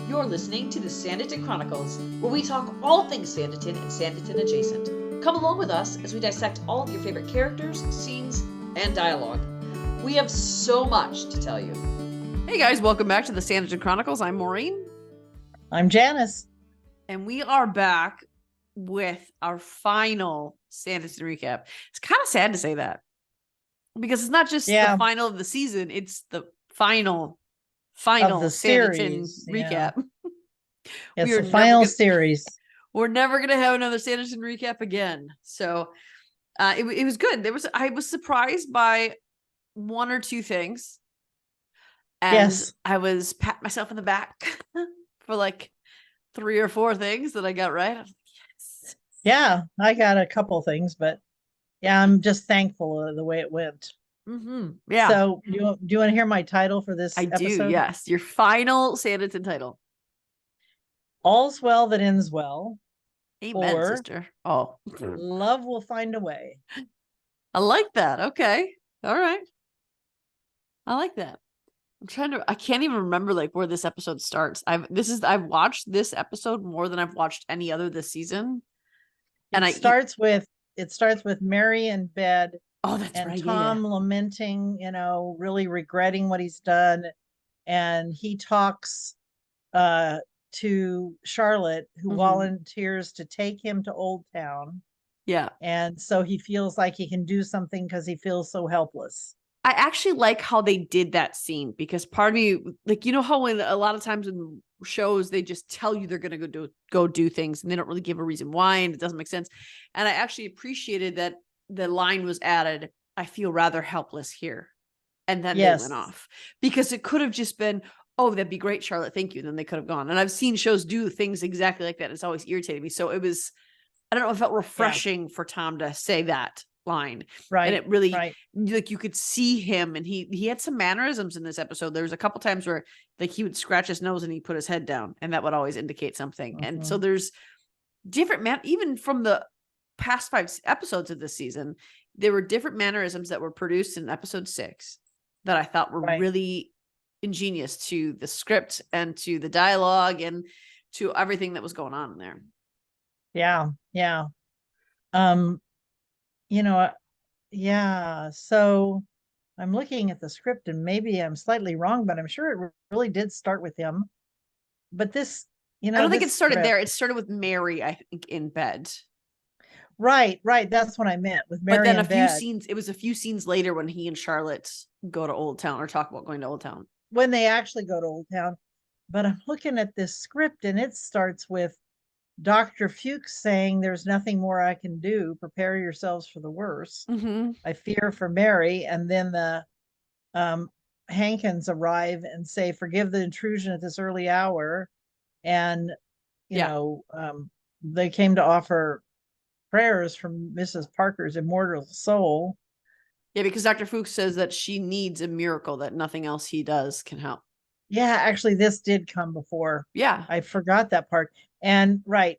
You're listening to the Sanditon Chronicles, where we talk all things Sanditon and Sanditon adjacent. Come along with us as we dissect all of your favorite characters, scenes, and dialogue. We have so much to tell you. Hey guys, welcome back to the Sanditon Chronicles. I'm Maureen. I'm Janice. And we are back with our final Sanditon recap. It's kind of sad to say that, because it's not just the final of the season, it's the final of the Sanditon series recap. It's the final series. We're never gonna have another Sanditon recap again. So it was good. I was surprised by one or two things, and I was patting myself in the back for like 3 or 4 things that I got right. I was like, yes. Yeah, I got a couple things, but yeah, I'm just thankful of the way it went. Mm-hmm. Yeah. So do you want to hear my title for this episode? Do, yes. Your final Sanditon title. All's Well That Ends Well. Amen, sister. Oh. Love Will Find a Way. I like that. Okay. All right. I like that. I can't even remember like where this episode starts. I've watched this episode more than I've watched any other this season. And it starts with Mary in bed. Oh, that's right. And Tom lamenting, really regretting what he's done. And he talks to Charlotte, who volunteers to take him to Old Town. Yeah. And so he feels like he can do something because he feels so helpless. I actually like how they did that scene, because part of me, like, how when a lot of times in shows, they just tell you they're going to go do things and they don't really give a reason why, and it doesn't make sense. And I actually appreciated that the line was added, I feel rather helpless here. And then they went off, because it could have just been, oh, that'd be great, Charlotte, thank you. And then they could have gone. And I've seen shows do things exactly like that. It's always irritated me. So it was, I don't know, it felt refreshing for Tom to say that line. Right. And it really, like, you could see him, and he had some mannerisms in this episode. There was a couple times where like he would scratch his nose and he put his head down, and that would always indicate something. And so there's different even from the past 5 episodes of this season, there were different mannerisms that were produced in episode 6 that I thought were really ingenious to the script and to the dialogue and to everything that was going on in there. Yeah. So I'm looking at the script, and maybe I'm slightly wrong, but I'm sure it really did start with him. But this, I don't think it started there. It started with Mary, I think, in bed. Right. That's what I meant with Mary. But then it was a few scenes later when he and Charlotte go to Old Town, or talk about going to Old Town. When they actually go to Old Town. But I'm looking at this script, and it starts with Dr. Fuchs saying, there's nothing more I can do. Prepare yourselves for the worst. I fear for Mary. And then the Hankins arrive and say, forgive the intrusion at this early hour. And, they came to offer prayers from Mrs. Parker's immortal soul. Yeah, because Dr. Fuchs says that she needs a miracle, that nothing else he does can help. Yeah, actually, this did come before. Yeah. I forgot that part. And because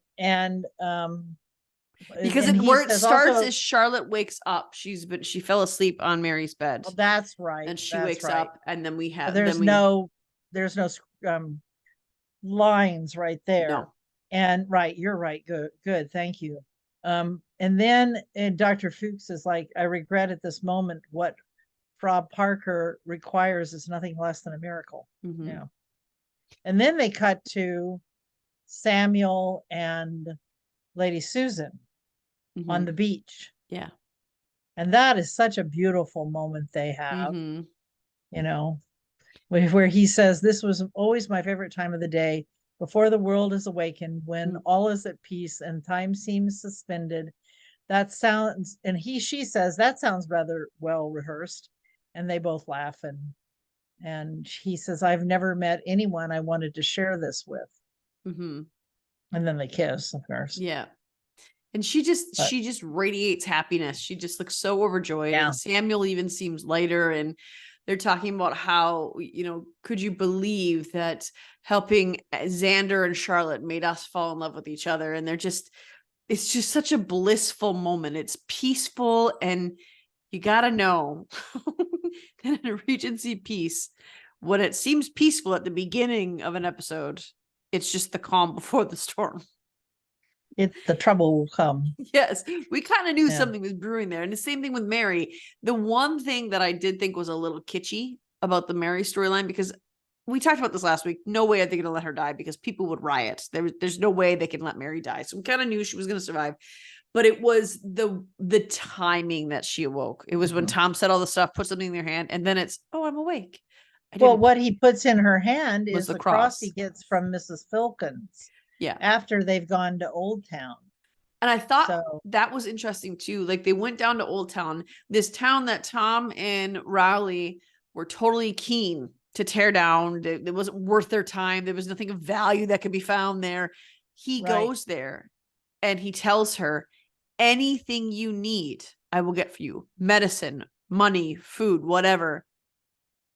where it starts is Charlotte wakes up. She fell asleep on Mary's bed. Well, that's right. And she wakes up, and then we have there's no lines right there. No. And you're right. Good. Thank you. And then Dr. Fuchs is like, I regret at this moment what Frau Parker requires is nothing less than a miracle. Yeah. And then they cut to Samuel and Lady Susan on the beach. Yeah. And that is such a beautiful moment they have, where he says, this was always my favorite time of the day, before the world is awakened, when all is at peace and time seems suspended. That sounds, and she says, that sounds rather well rehearsed. And they both laugh, and he says, I've never met anyone I wanted to share this with. And then they kiss, of course. Yeah. And she just radiates happiness. She just looks so overjoyed. Yeah. And Samuel even seems lighter, and they're talking about how, could you believe that helping Xander and Charlotte made us fall in love with each other? And it's just such a blissful moment. It's peaceful, and you got to know that in a Regency piece, when it seems peaceful at the beginning of an episode, It's just the calm before the storm. The trouble will come. Yes, we kind of knew Yeah. something was brewing there. And the same thing with Mary. The one thing that I did think was a little kitschy about the Mary storyline, because we talked about this last week. No way are they going to let her die, because people would riot. There's no way they can let Mary die. So we kind of knew she was going to survive. But it was the timing that she awoke. It was when Tom said all the stuff, put something in their hand, and then it's, oh, I'm awake. Well, what he puts in her hand was is the the cross cross. he gets from Mrs. Filkins. Yeah. After they've gone to Old Town. And I thought So, that was interesting too. Like, they went down to Old Town, this town that Tom and Rowley were totally keen to tear down. It wasn't worth their time. There was nothing of value that could be found there. He goes there and he tells her, anything you need, I will get for you. Medicine, money, food, whatever.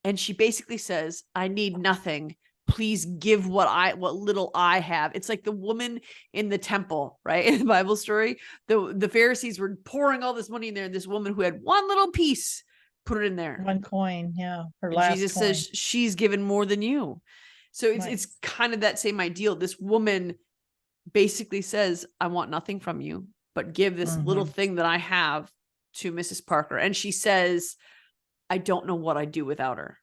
And she basically says, I need nothing. Please give what little I have. It's like the woman in the temple, right? In the Bible story, the Pharisees were pouring all this money in there, and this woman who had one little piece put it in there. One coin, yeah. Her and last Jesus coin. says she's given more than you. So it's kind of that same ideal. This woman basically says, I want nothing from you, but give this little thing that I have to Mrs. Parker. And she says, I don't know what I'd do without her.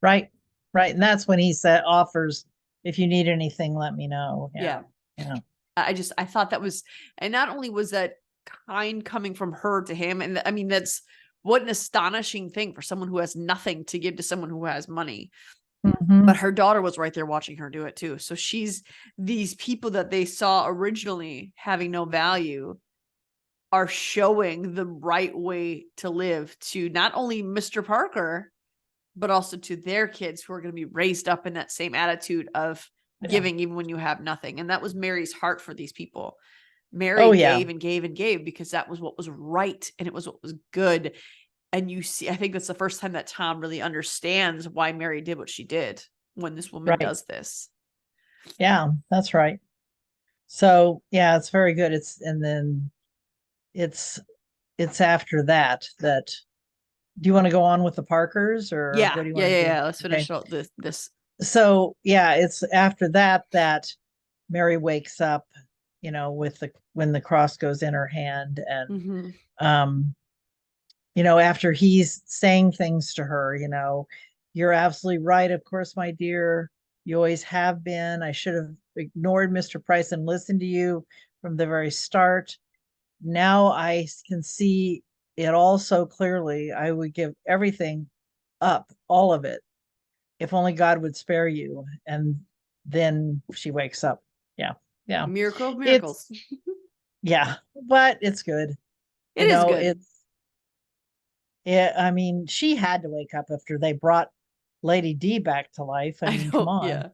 Right. And that's when he offers, if you need anything, let me know. Yeah. I thought that was, and not only was that kind coming from her to him, and I mean, that's what an astonishing thing for someone who has nothing to give to someone who has money. But her daughter was right there watching her do it too. So she's, these people that they saw originally having no value are showing the right way to live to not only Mr. Parker, but also to their kids, who are going to be raised up in that same attitude of giving even when you have nothing. And that was Mary's heart for these people. Mary gave and gave and gave because that was what was right, and it was what was good. And you see, I think that's the first time that Tom really understands why Mary did what she did when this woman does this. Yeah, that's right. So yeah, it's very good. And then it's after that. Do you want to go on with the Parkers, or what do you want to do? Let's finish out this. So yeah, it's after that Mary wakes up, when the cross goes in her hand, and after he's saying things to her, you're absolutely right. Of course, my dear, you always have been. I should have ignored Mr. Price and listened to you from the very start. Now I can see it all so clearly. I would give everything up, all of it, if only God would spare you. And then she wakes up. Yeah. Miracle of miracles. But it's good. It is good. I mean, she had to wake up after they brought Lady D back to life. I mean, come on. Yeah.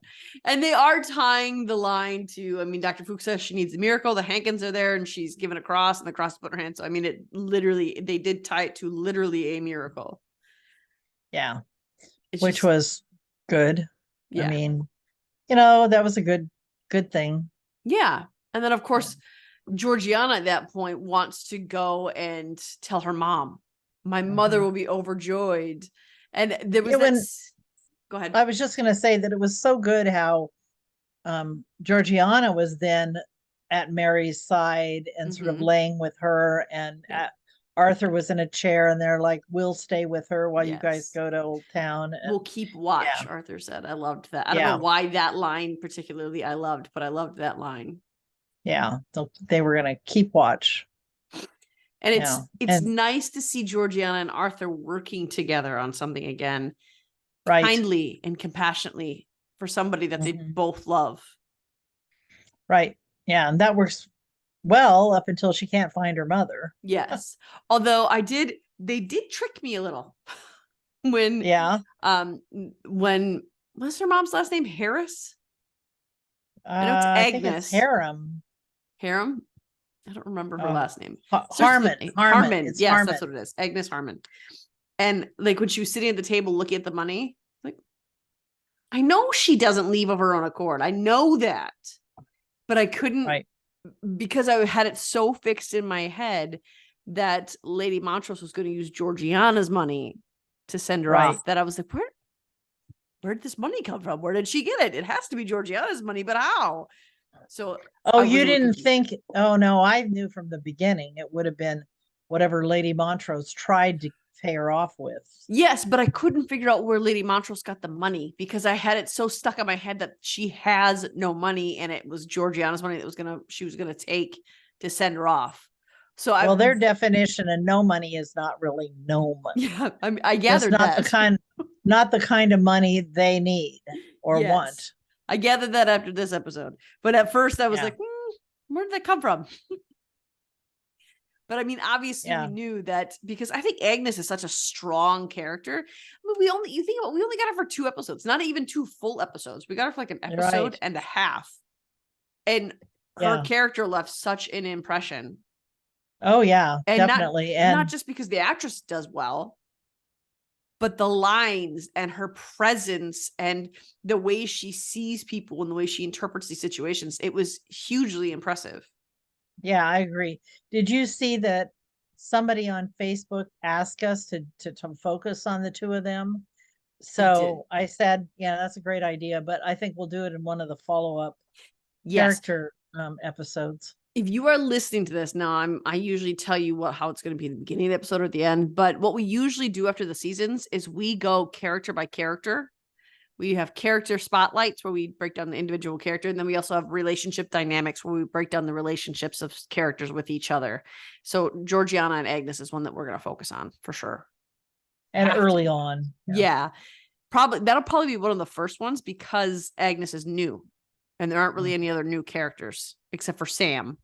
And they are tying the line to, Dr. Fuchs says she needs a miracle. The Hankins are there and she's given a cross, and the cross is put in her hand. So, they did tie it to literally a miracle. Yeah. Which was good. Yeah. That was a good thing. Yeah. And then, of course, Georgiana at that point wants to go and tell her mom, my mother will be overjoyed. And there was go ahead. I was just going to say that it was so good how Georgiana was then at Mary's side and sort of laying with her, and Arthur was in a chair, and they're like, we'll stay with her while you guys go to Old Town. We'll keep watch, Arthur said. I loved that. I don't know why that line particularly I loved, but I loved that line. Yeah, so they were going to keep watch. And it's nice to see Georgiana and Arthur working together on something again, kindly and compassionately, for somebody that they both love. Right. Yeah, and that works well up until she can't find her mother. Yes. Although they did trick me a little when what's her mom's last name? Harris? I know it's Agnes. I think it's Harem. Harem? I don't remember her last name. Harmon. Yes, Harmon. That's what it is. Agnes Harmon. And like when she was sitting at the table looking at the money, like, I know she doesn't leave of her own accord. I know that. But I couldn't, because I had it so fixed in my head that Lady Montrose was going to use Georgiana's money to send her off, that I was like, where did this money come from? Where did she get it? It has to be Georgiana's money, but how? So Oh, I was you a little didn't confused. think, oh no, I knew from the beginning it would have been whatever Lady Montrose tried to pay her off with. Yes, but I couldn't figure out where Lady Montrose got the money because I had it so stuck in my head that she has no money and it was Georgiana's money that she was gonna take to send her off. So Well, I their definition of no money is not really no money. yeah, I Just gathered that. not the kind of money they need or Yes. want. I gathered that after this episode. But at first I was Yeah. like, where did that come from? But I mean, obviously we Yeah. knew that because I think Agnes is such a strong character. I mean, we only got her for 2 episodes, not even 2 full episodes. We got her for like an You're episode right. and a half. And her Yeah. character left such an impression. Oh yeah, And definitely. not And just because the actress does well, but the lines and her presence and the way she sees people and the way she interprets these situations, it was hugely impressive. yeah, I agree. Did you see that somebody on Facebook asked us to focus on the two of them? I did. So I said, yeah, that's a great idea, but I think we'll do it in one of the follow-up Yes. character episodes. If you are listening to this now, I usually tell you how it's going to be in the beginning of the episode or at the end. But what we usually do after the seasons is we go character by character. We have character spotlights where we break down the individual character. And then we also have relationship dynamics where we break down the relationships of characters with each other. So Georgiana and Agnes is one that we're going to focus on for sure. And Have early to. on. Yeah. That'll probably be one of the first ones because Agnes is new and there aren't really any other new characters except for Sam.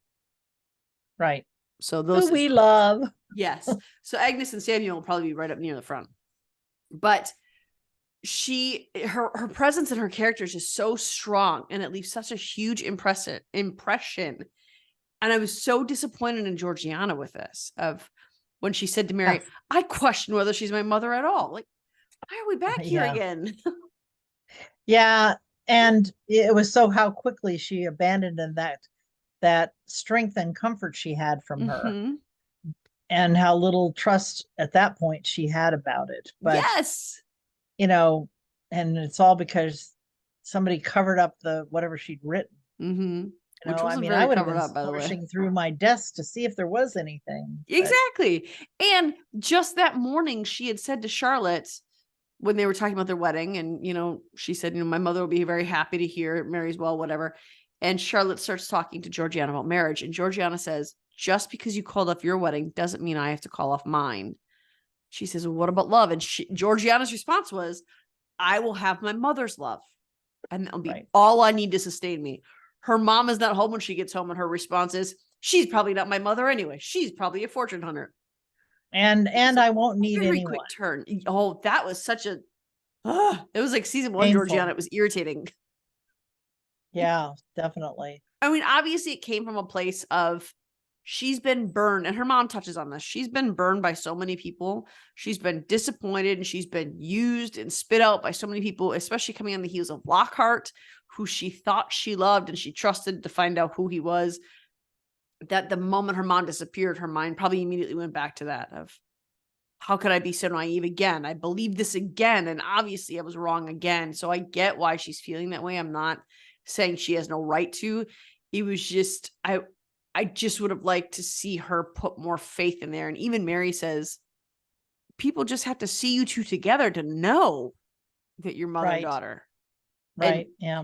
Right. So those Who we love. yes. So Agnes and Samuel will probably be right up near the front. But her presence and her character is just so strong and it leaves such a huge impression. And I was so disappointed in Georgiana with this of when she said to Mary, Yeah. I question whether she's my mother at all. Like, why are we back here Yeah. again? Yeah. And it was so how quickly she abandoned that strength and comfort she had from her, and how little trust at that point she had about it. But Yes. you know, and it's all because somebody covered up the whatever she'd written. Which I wasn't mean, I very would have covered been up, by the way. searching through my desk to see if there was anything. But Exactly. And just that morning, she had said to Charlotte when they were talking about their wedding, and, she said, my mother will be very happy to hear Mary's well, whatever. And Charlotte starts talking to Georgiana about marriage. And Georgiana says, just because you called off your wedding doesn't mean I have to call off mine. She says, well, what about love? And Georgiana's response was, I will have my mother's love. And that'll be all I need to sustain me. Her mom is not home when she gets home. And her response is, she's probably not my mother anyway. She's probably a fortune hunter. And I won't need very anyone. quick turn. Oh, that was such a it was like season 1 Painful. Georgiana. It was irritating. Yeah, definitely. I mean, obviously it came from a place of she's been burned, and her mom touches on this. She's been burned by so many people. She's been disappointed and she's been used and spit out by so many people, especially coming on the heels of Lockhart, who she thought she loved and she trusted to find out who he was. That the moment her mom disappeared, her mind probably immediately went back to that of, how could I be so naive again? I believe this again. And obviously I was wrong again. So I get why she's feeling that way. I'm not saying she has no right to. It was just, I just would have liked to see her put more faith in there. And even Mary says, people just have to see you two together to know that you're mother and daughter. Right. And yeah.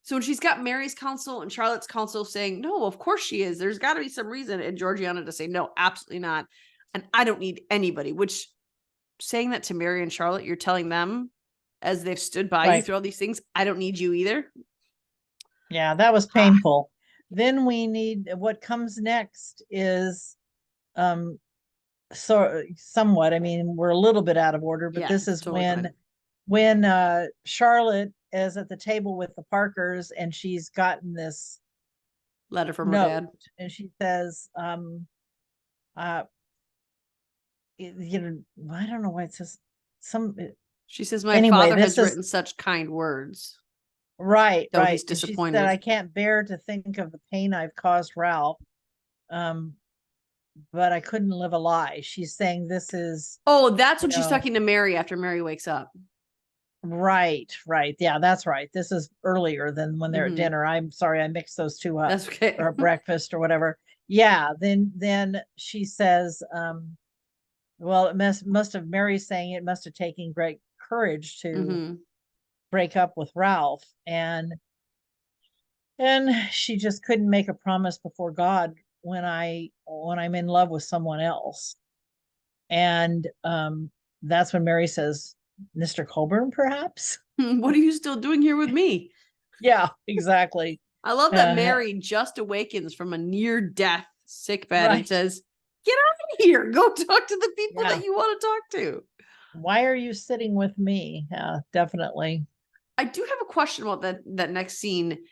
so when she's got Mary's counsel and Charlotte's counsel saying, no, of course she is. There's got to be some reason. And Georgiana to say, no, absolutely not. And I don't need anybody, which saying that to Mary and Charlotte, you're telling them as they've stood by you through all these things, I don't need you either. Yeah, that was painful. Then we need, what comes next is so somewhat, I mean, we're a little bit out of order, but this is totally when Charlotte is at the table with the Parkers and she's gotten this letter from her dad, and she says, I don't know why it says she says, my father has written such kind words. Right. He's disappointed. She said, I can't bear to think of the pain I've caused Ralph. But I couldn't live a lie. She's saying this is. Oh, that's when she's talking to Mary after Mary wakes up. Right, right. Yeah, that's right. This is earlier than when they're at Mhm. dinner. I'm sorry, I mixed those two up, That's okay. or breakfast or whatever. Yeah, then she says, well, it must have Mary saying it must have taken great courage to Mhm. break up with Ralph. And she just couldn't make a promise before God when I'm in love with someone else. And that's when Mary says, Mr. Colburn, perhaps? What are you still doing here with me? Yeah, exactly. I love that Uh, Mary just awakens from a near death sick bed and right. says, "Get out of here. Go talk to the people Yeah. that you want to talk to." Why are you sitting with me? Yeah, definitely. I do have a question about that next scene.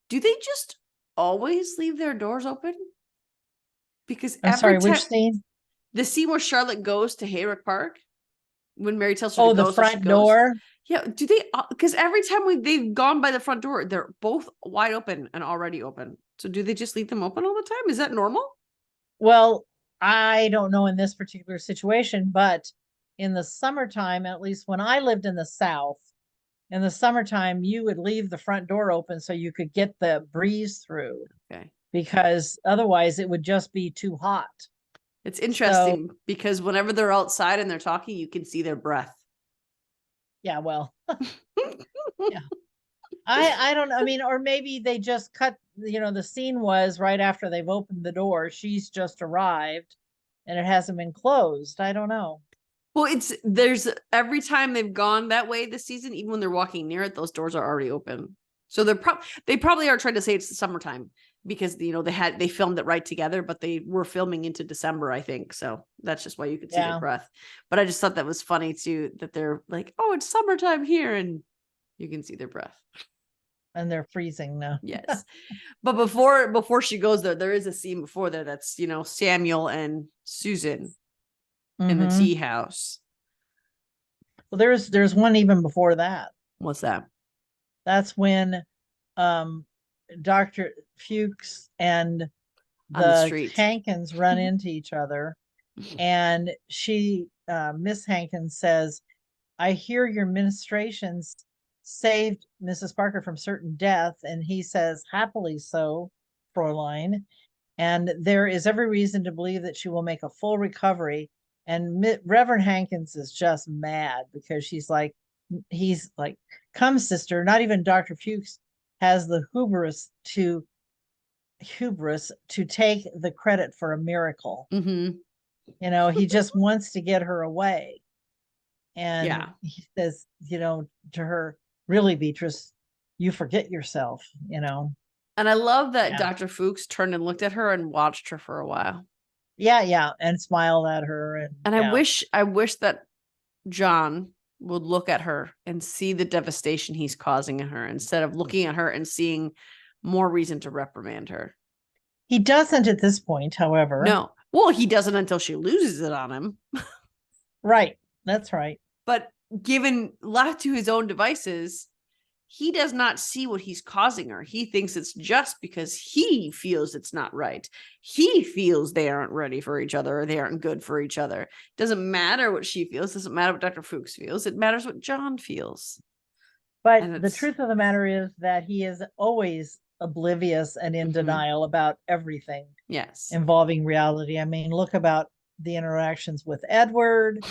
Do they just always leave their doors open? Because I'm every sorry, time which scene? the scene where Charlotte goes to Hayrick Park, when Mary tells her to Oh, the go, so she front goes. door. Yeah, do they? Because every time they've gone by the front door, they're both wide open and already open. So do they just leave them open all the time? Is that normal? Well, I don't know in this particular situation, but in the summertime, at least when I lived in the South, in the summertime, you would leave the front door open so you could get the breeze through, Okay. because otherwise it would just be too hot. It's So, interesting because whenever they're outside and they're talking, you can see their breath. yeah, well, yeah. I don't know. I mean, or maybe they just cut, the scene was right after they've opened the door. She's just arrived and it hasn't been closed. I don't know. Well, there's every time they've gone that way this season, even when they're walking near it, those doors are already open. So they probably are trying to say it's the summertime because they filmed it right together, but they were filming into December, I think. So that's just why you could see their Yeah. breath. But I just thought that was funny too, that they're like, "Oh, it's summertime here," and you can see their breath. And they're freezing now. Yes. But before she goes there is a scene before there that's, Samuel and Susan in the Mm-hmm. tea house. Well, there's one even before that. What's that? That's when um Dr. Fuchs and On the the street. Hankins run into each other, and Miss Hankins says, I hear your ministrations saved Mrs. Parker from certain death. And he says, happily so, Fräulein. And there is every reason to believe that she will make a full recovery. And Reverend Hankins is just mad because he's like, come, sister. Not even Dr. Fuchs has the hubris to take the credit for a miracle. Mm-hmm. He just wants to get her away. And Yeah. he says, to her, really, Beatrice, you forget yourself. And I love that Yeah. Dr. Fuchs turned and looked at her and watched her for a while. Yeah, yeah. And smiled at her. And And yeah. I wish that John would look at her and see the devastation he's causing in her instead of looking at her and seeing more reason to reprimand her. He doesn't at this point, however. No. Well, he doesn't until she loses it on him. Right. That's right. But given left to his own devices, he does not see what he's causing her. He thinks it's just because he feels it's not right. He feels they aren't ready for each other or they aren't good for each other. It doesn't matter what she feels. It doesn't matter what Dr. Fuchs feels. It matters what John feels. But the truth of the matter is that he is always oblivious and in denial about everything involving reality. I mean, look about the interactions with Edward.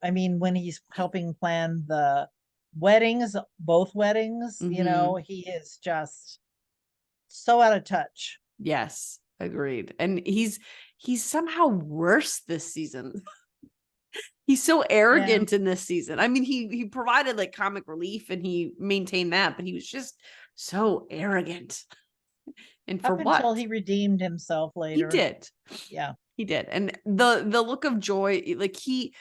I mean, when he's helping plan the weddings, both weddings, he is just so out of touch. Yes, agreed. And he's somehow worse this season. He's so arrogant in this season. I mean, he provided like comic relief and he maintained that, but he was just so arrogant. And for Up what? until he redeemed himself later. He did. Yeah. He did. And the look of joy, like he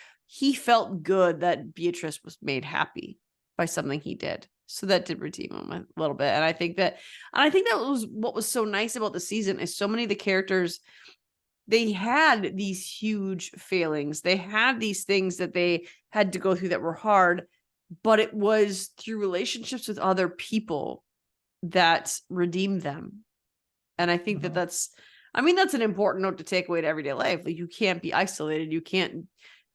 felt good that Beatrice was made happy by something he did. So that did redeem him a little bit. And I think that was what was so nice about the season is so many of the characters, they had these huge failings. They had these things that they had to go through that were hard, but it was through relationships with other people that redeemed them. And I think that's an important note to take away to everyday life. Like you can't be isolated. You can't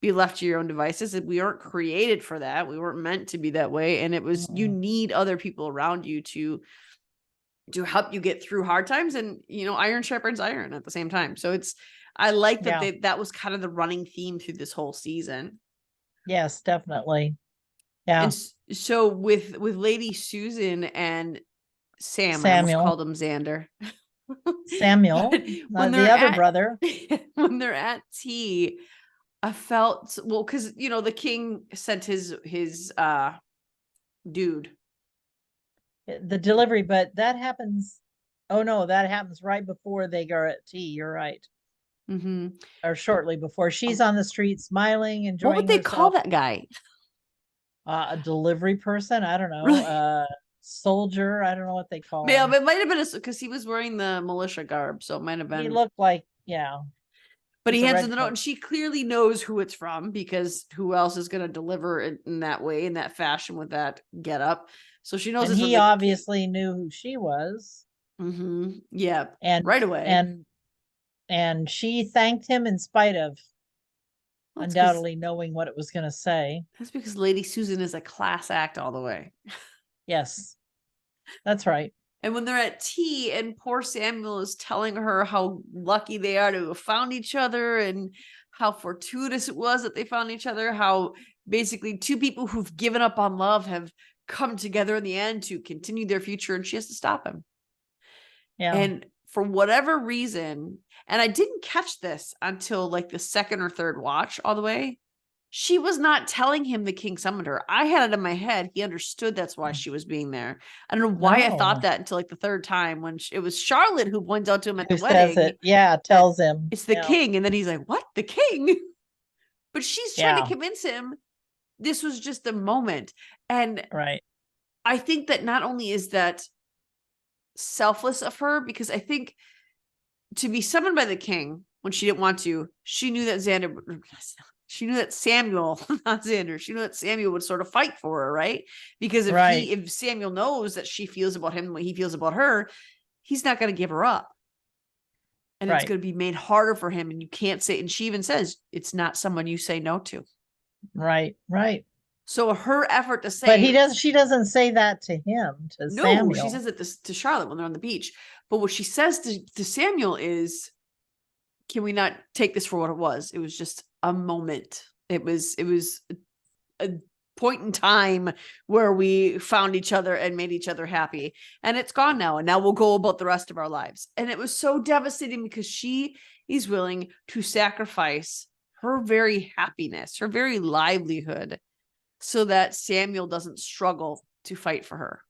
be left to your own devices. We aren't created for that. We weren't meant to be that way. And it was, you need other people around you to help you get through hard times, and iron sharpens iron at the same time. So I like that that was kind of the running theme through this whole season. Yes, definitely. Yeah. And so with Lady Susan and Sam, I Samuel. almost called him Xander. Samuel, the other brother. When they're at tea, I felt, well, because the king sent his dude. The delivery, but that happens. Oh no, that happens right before they go at tea. You're right. Or shortly before. She's on the street smiling, enjoying What would they herself. call that guy? A delivery person? I don't know. Really? Soldier? I don't know what they call Yeah, him. but it might have been because he was wearing the militia garb, so it might have been. He looked like, But he hands in the note, and she clearly knows who it's from, because who else is going to deliver it in that way, in that fashion, with that get up? So she knows. And he obviously knew who she was. Yeah, and right away. And she thanked him in spite of undoubtedly knowing what it was going to say. That's because Lady Susan is a class act all the way. Yes, that's right. And when they're at tea and poor Samuel is telling her how lucky they are to have found each other and how fortuitous it was that they found each other, how basically two people who've given up on love have come together in the end to continue their future, and she has to stop him. Yeah. And for whatever reason, and I didn't catch this until like the second or third watch all the way, she was not telling him the king summoned her. I had it in my head. He understood that's why she was being there. I don't know why I thought that until like the third time, when it was Charlotte who points out to him at the wedding. Says it. Yeah, tells him. It's the king. And then he's like, what? The king? But she's trying to convince him this was just a moment. And I think that not only is that selfless of her, because I think to be summoned by the king when she didn't want to, she knew that Samuel, not Xander, she knew that Samuel would sort of fight for her, right? Because if Samuel knows that she feels about him what he feels about her, he's not going to give her up. And it's going to be made harder for him. And you can't say, and she even says, it's not someone you say no to. Right. So her effort to say, but she doesn't say that to him, to Samuel. She says it to Charlotte when they're on the beach. But what she says to Samuel is, can we not take this for what it was? It was just a moment. It was a point in time where we found each other and made each other happy. And it's gone now. And now we'll go about the rest of our lives. And it was so devastating because she is willing to sacrifice her very happiness, her very livelihood, so that Samuel doesn't struggle to fight for her.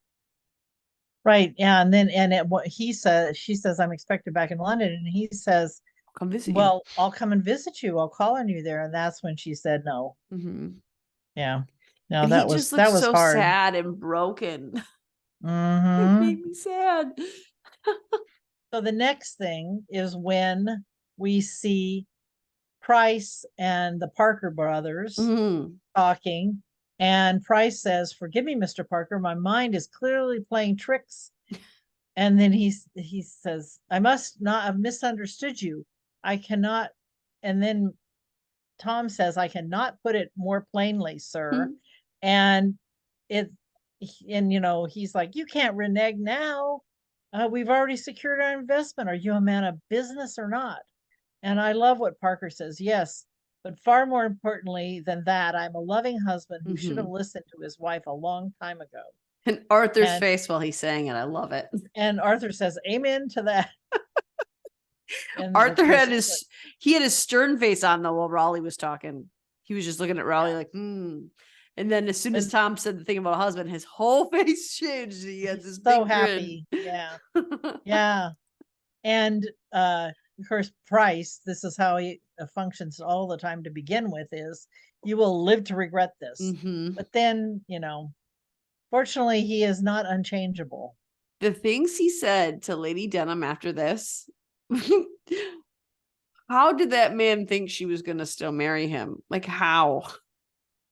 Right. Yeah. And then, what he says, she says, I'm expected back in London. And he says, come visit you. I'll come and visit you. I'll call on you there. And that's when she said no. Yeah. No, and that was so hard. Sad and broken. It made me sad. So the next thing is when we see Price and the Parker brothers talking. And Price says, forgive me, Mr. Parker, my mind is clearly playing tricks. And then he says, I must not have misunderstood you. I cannot. And then Tom says, I cannot put it more plainly, sir. And he's like, you can't renege now. We've already secured our investment. Are you a man of business or not? And I love what Parker says. Yes. But far more importantly than that, I'm a loving husband who should have listened to his wife a long time ago. And Arthur's face while he's saying it, I love it. And Arthur says, amen to that. Arthur had his stern face on though while Raleigh was talking. He was just looking at Raleigh like, And then as soon as Tom said the thing about a husband, his whole face changed. He had this so happy. Grin. Yeah. Yeah. And of course, Price, this is how he functions all the time to begin with, is you will live to regret this. But then, fortunately, he is not unchangeable. The things he said to Lady Denham after this, how did that man think she was going to still marry him? Like, how?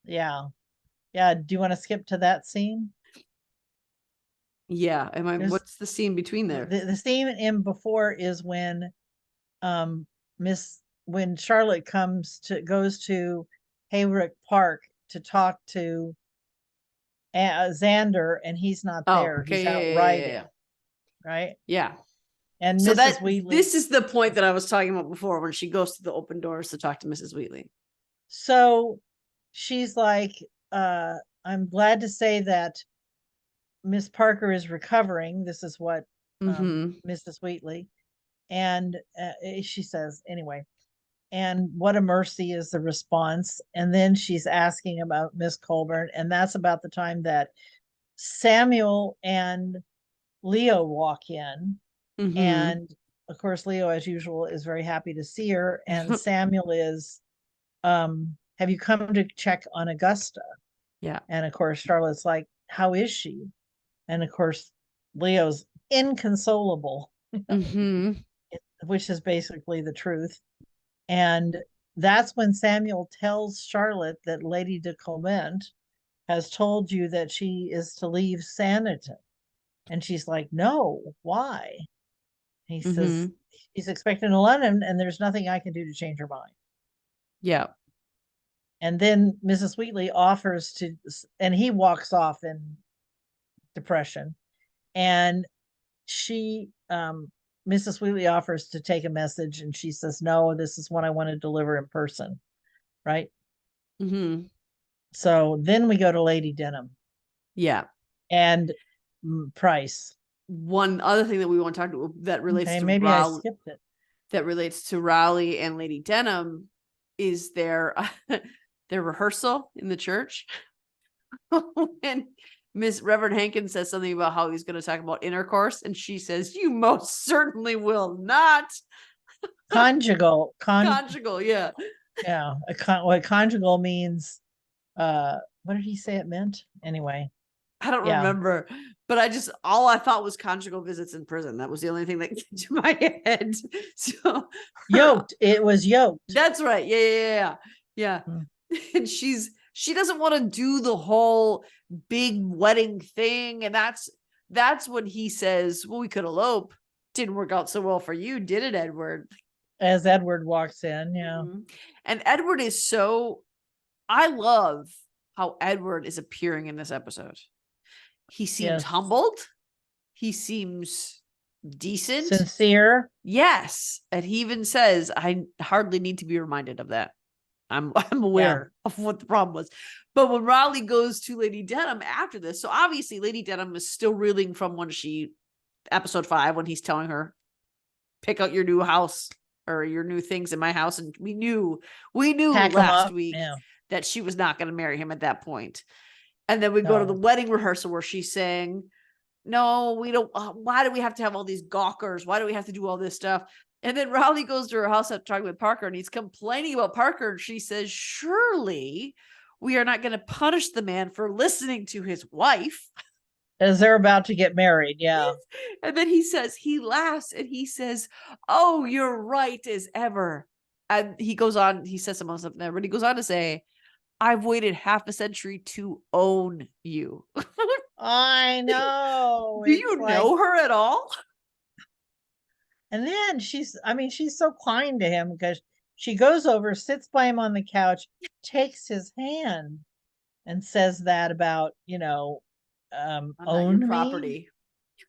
Yeah. Yeah. Do you want to skip to that scene? Yeah. What's the scene between there? The scene in before is when when Charlotte goes to Hayrick Park to talk to Xander, and he's not Oh, there. okay. He's Yeah, out yeah, riding, yeah, right? yeah. And So Mrs. Wheatley. this is the point that I was talking about before when she goes to the open doors to talk to Mrs. Wheatley. So she's like, I'm glad to say that Miss Parker is recovering. This is what Mrs. Wheatley, and she says anyway. And what a mercy is the response. And then she's asking about Miss Colburn, and that's about the time that Samuel and Leo walk in. And of course, Leo, as usual, is very happy to see her. And Samuel is, have you come to check on Augusta? Yeah. And of course, Charlotte's like, how is she? And of course, Leo's inconsolable, which is basically the truth. And that's when Samuel tells Charlotte that Lady de Clement has told you that she is to leave Sanditon. And she's like, no, why? He says, he's expecting to London and there's nothing I can do to change her mind. Yeah. And then Mrs. Wheatley offers to, and he walks off in depression. And she, Mrs. Wheatley offers to take a message, and she says, no, this is what I want to deliver in person. Right. So then we go to Lady Denham. Yeah. And Price. One other thing that we want to talk about that relates to maybe Raleigh, I skipped it. That relates to Raleigh and Lady Denham is their rehearsal in the church. And Miss Reverend Hankins says something about how he's going to talk about intercourse, and she says, "You most certainly will not." Conjugal. Conjugal, yeah. Yeah. What conjugal means, what did he say it meant? Anyway. I don't remember, but all I thought was conjugal visits in prison. That was the only thing that came to my head. So yoked. It was yoked. That's right. Yeah. And she doesn't want to do the whole big wedding thing. And that's when he says, well, we could elope. Didn't work out so well for you, did it, Edward? As Edward walks in, yeah. And Edward is I love how Edward is appearing in this episode. He seems humbled. He seems decent. Sincere. Yes. And he even says, I hardly need to be reminded of that. I'm aware of what the problem was. But when Raleigh goes to Lady Denham after this, so obviously Lady Denham is still reeling from when episode 5, when he's telling her, pick out your new house or your new things in my house. And we knew last week that she was not going to marry him at that point. And then we go to the wedding rehearsal where she's saying, no, we don't. Why do we have to have all these gawkers? Why do we have to do all this stuff? And then Raleigh goes to her house to talk with Parker, and he's complaining about Parker. And she says, surely we are not going to punish the man for listening to his wife. As they're about to get married, yeah. And then he laughs, and he says, oh, you're right as ever. And he goes on, he says some other stuff there, but he goes on to say, I've waited half a century to own you. I know. Do you know her at all? And then she's so kind to him because she goes over, sits by him on the couch, takes his hand, and says that about, own me. Property.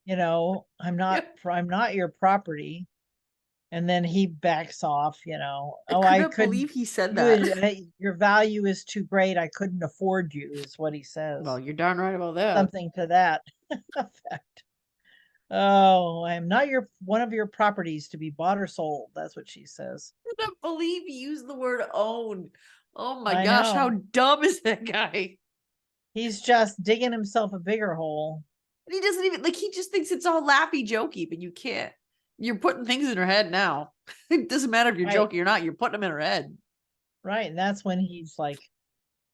I'm not your property. And then he backs off, I couldn't believe he said that. Your value is too great. I couldn't afford you, is what he says. Well, you're darn right about that. Something to that effect. Oh, I am not one of your properties to be bought or sold. That's what she says. I couldn't believe he used the word own. Oh my gosh, how dumb is that guy? He's just digging himself a bigger hole. And he doesn't even, he just thinks it's all laughy jokey, but you can't. You're putting things in her head now. It doesn't matter if you're joking or not. You're putting them in her head. Right. And that's when he's like,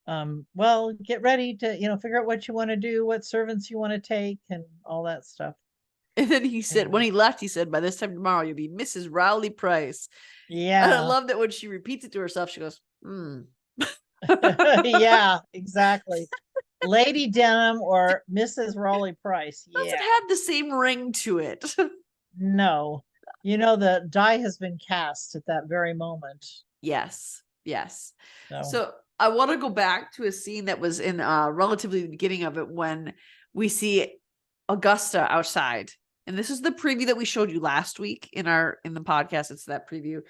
well, get ready to, figure out what you want to do, what servants you want to take, and all that stuff. And then he said, when he left, he said, by this time tomorrow, you'll be Mrs. Raleigh Price. Yeah. And I love that when she repeats it to herself, she goes, Yeah, exactly. Lady Denham or Mrs. Raleigh Price. Doesn't have the same ring to it. No. The die has been cast at that very moment. Yes. So I want to go back to a scene that was in relatively the beginning of it when we see Augusta outside. And this is the preview that we showed you last week in the podcast. It's that preview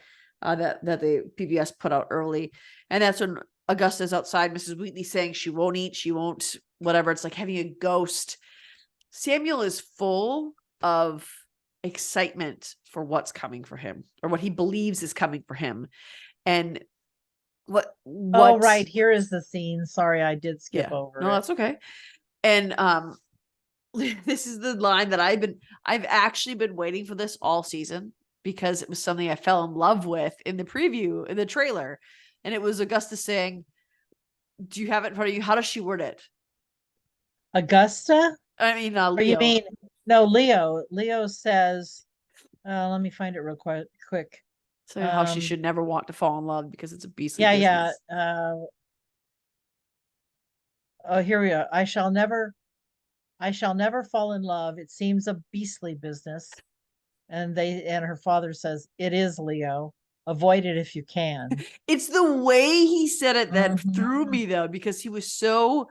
that the PBS put out early. And that's when Augusta's outside, Mrs. Wheatley saying she won't eat, she won't, whatever. It's like having a ghost. Samuel is full of excitement for what's coming for him, or what he believes is coming for him. And what Oh, right. Here is the scene. Sorry, I did skip over no, it. that's okay. And this is the line that I've actually been waiting for this all season, because it was something I fell in love with in the preview, in the trailer. And it was Augusta saying, do you have it in front of you? How does she word it? Augusta? I mean, Or Leo. you mean, no, Leo. Leo says, let me find it real quick. So how she should never want to fall in love because it's a beastly business. Yeah. Oh, here we go. I shall never fall in love. It seems a beastly business. And her father says, it is, Leo. Avoid it if you can. It's the way he said it that threw me, though, because he was so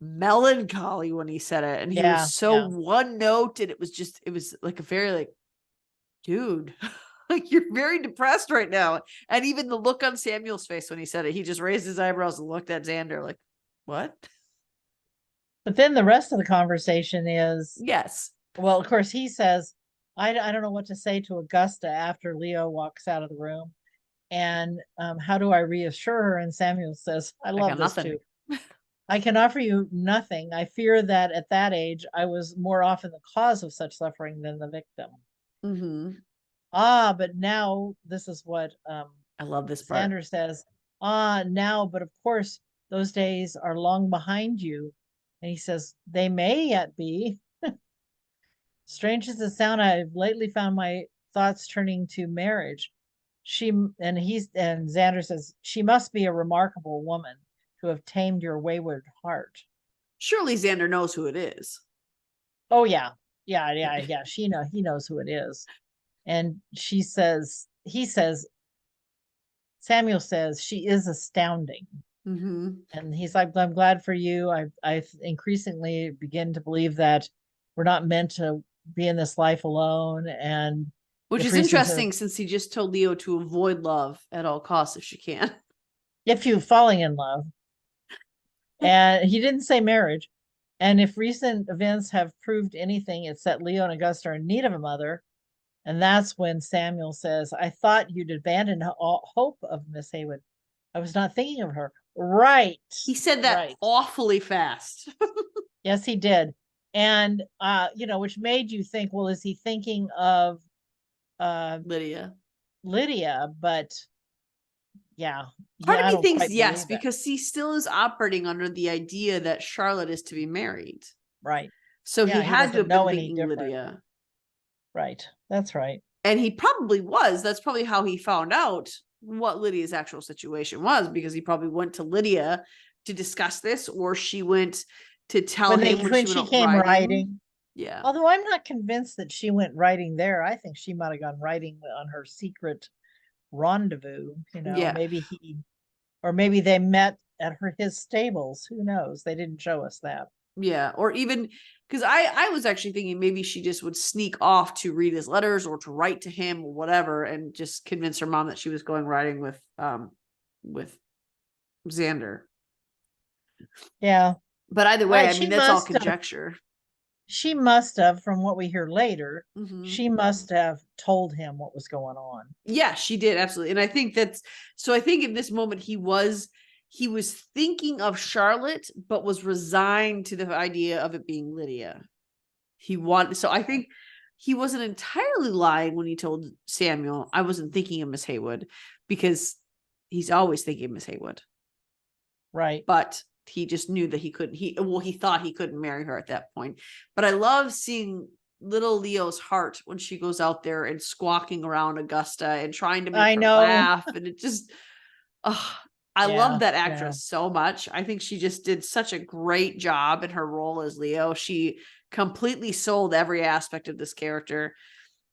melancholy when he said it, and he was so one note, and it was like a very like, dude, like, you're very depressed right now. And even the look on Samuel's face when he said it, he just raised his eyebrows and looked at Xander like, what? But then the rest of the conversation is, yes, well, of course he says, I don't know what to say to Augusta after Leo walks out of the room. And how do I reassure her? And Samuel says, I love this too. I can offer you nothing. I fear that at that age, I was more often the cause of such suffering than the victim. But now this is what I love this part. Xander says, now, but of course, those days are long behind you. And he says, they may yet be. Strange as it sounds, I've lately found my thoughts turning to marriage. And Xander says, she must be a remarkable woman to have tamed your wayward heart. Surely Xander knows who it is. Oh yeah. He knows who it is. And Samuel says, she is astounding. And he's like, I'm glad for you. I increasingly begin to believe that we're not meant to be in this life alone. And which is interesting, since he just told Leo to avoid love at all costs if she can. If you're falling in love. And he didn't say marriage. And if recent events have proved anything, it's that Leo and Augusta are in need of a mother. And that's when Samuel says, I thought you'd abandon all hope of Miss Haywood. I was not thinking of her. Right. He said that awfully fast. Yes, he did. And, which made you think, well, is he thinking of Lydia? But yeah. Part of me thinks yes, because he still is operating under the idea that Charlotte is to be married. Right. So he had to have been thinking Lydia. Right. That's right. And he probably was. That's probably how he found out what Lydia's actual situation was, because he probably went to Lydia to discuss this, or she went to tell him when she came riding. Yeah. Although I'm not convinced that she went riding there. I think she might have gone riding on her secret rendezvous. Maybe they met at his stables. Who knows? They didn't show us that. Yeah. Or even because I was actually thinking maybe she just would sneak off to read his letters or to write to him or whatever, and just convince her mom that she was going riding with Xander. Yeah. But either way, I mean, that's all conjecture. She must have, from what we hear later, she must have told him what was going on. Yeah, she did. Absolutely. And I think I think in this moment, he was thinking of Charlotte, but was resigned to the idea of it being Lydia. So I think he wasn't entirely lying when he told Samuel, I wasn't thinking of Miss Haywood, because he's always thinking of Miss Haywood. Right. But he just knew that he couldn't, he thought he couldn't marry her at that point. But I love seeing little Leo's heart when she goes out there and squawking around Augusta and trying to make her laugh. And it just, I love that actress so much. I think she just did such a great job in her role as Leo. She completely sold every aspect of this character.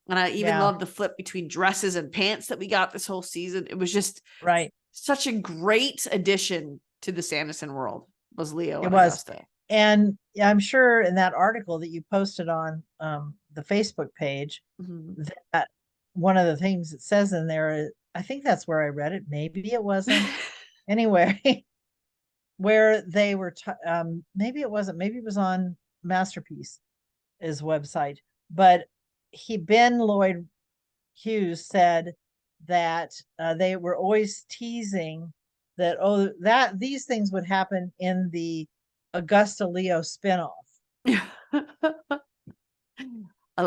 And I even love the flip between dresses and pants that we got this whole season. It was just such a great addition to the Sanditon world was Leo It and was. Augusta. And I'm sure in that article that you posted on the Facebook page, Mhm. that one of the things it says in there, I think that's where I read it. Maybe it wasn't. Anyway, where they were, maybe it wasn't, maybe it was on Masterpiece's website, but Ben Lloyd Hughes said that they were always teasing that, oh, that these things would happen in the Augusta Leo spinoff.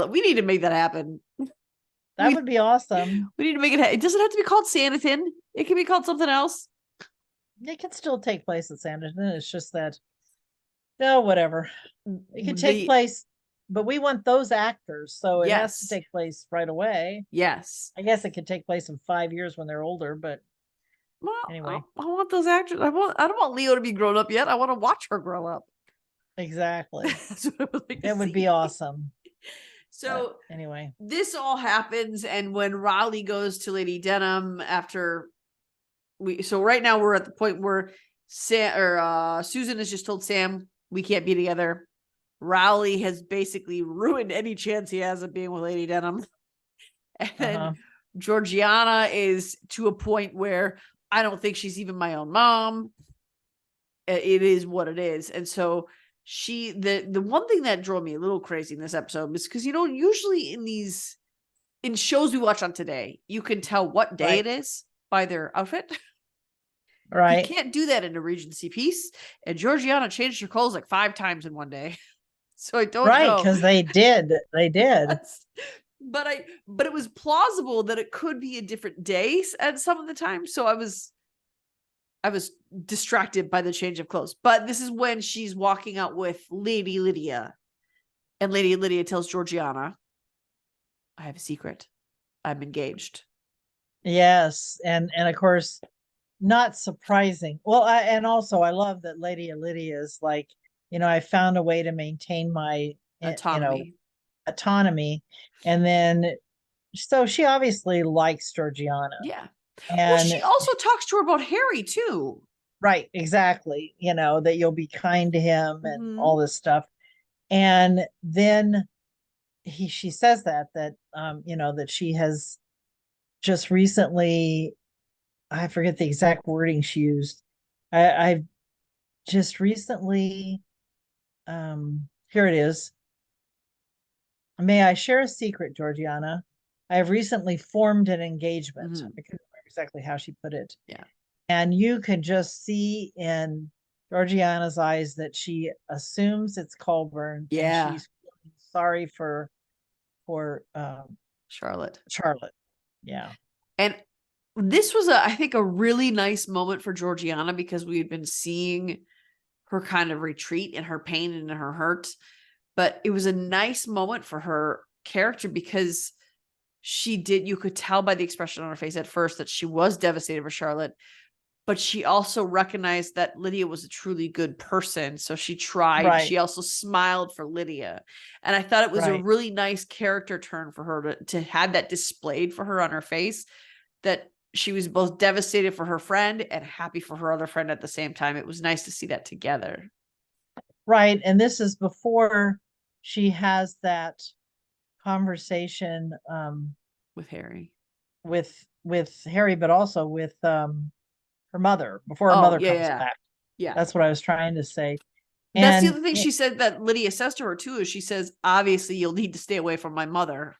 We need to make that happen. That would be awesome. We need to make it. It doesn't have to be called Sanditon. It can be called something else. It could still take place at Sanditon. It's just that, no, whatever. It could take place, but we want those actors, so it has to take place right away. Yes. I guess it could take place in 5 years when they're older, but well, anyway. I want those actors. I don't want Leo to be grown up yet. I want to watch her grow up. Exactly. That's what I would like it would be awesome. So but anyway, this all happens, and when Raleigh goes to Lady Denham after so right now we're at the point where Susan has just told Sam we can't be together. Raleigh has basically ruined any chance he has of being with Lady Denham. And Georgiana is to a point where I don't think she's even my own mom. It is what it is. And so the one thing that drove me a little crazy in this episode is because, usually in shows we watch on today, you can tell what day it is by their outfit. Right. You can't do that in a Regency piece. And Georgiana changed her clothes like 5 times in one day. So I don't know. Right, because they did. Yes. But it was plausible that it could be a different day at some of the time. So I was distracted by the change of clothes. But this is when she's walking out with Lady Lydia. And Lady Lydia tells Georgiana, I have a secret. I'm engaged. Yes. And of course, not surprising. Well, and also I love that Lady Lydia is like, I found a way to maintain my autonomy. And then, so she obviously likes Georgiana. Yeah. And she also talks to her about Harry too. Right, exactly. That you'll be kind to him and all this stuff. And then she says that that she has just recently, I forget the exact wording she used. I've just recently, here it is. May I share a secret, Georgiana? I have recently formed an engagement. I couldn't remember exactly how she put it. Yeah. And you can just see in Georgiana's eyes that she assumes it's Colburn. Yeah. And she's sorry for Charlotte. Yeah. And this was I think a really nice moment for Georgiana, because we had been seeing her kind of retreat in her pain and in her hurt. But it was a nice moment for her character, because you could tell by the expression on her face at first that she was devastated for Charlotte, but she also recognized that Lydia was a truly good person. So she tried. Right. She also smiled for Lydia. And I thought it was a really nice character turn for her to have that displayed for her on her face, that she was both devastated for her friend and happy for her other friend at the same time. It was nice to see that together. Right. And this is before she has that conversation with Harry. With Harry, but also with her mother, before her mother comes back. Yeah. That's what I was trying to say. That's the other thing she said that Lydia says to her too, is she says, obviously you'll need to stay away from my mother.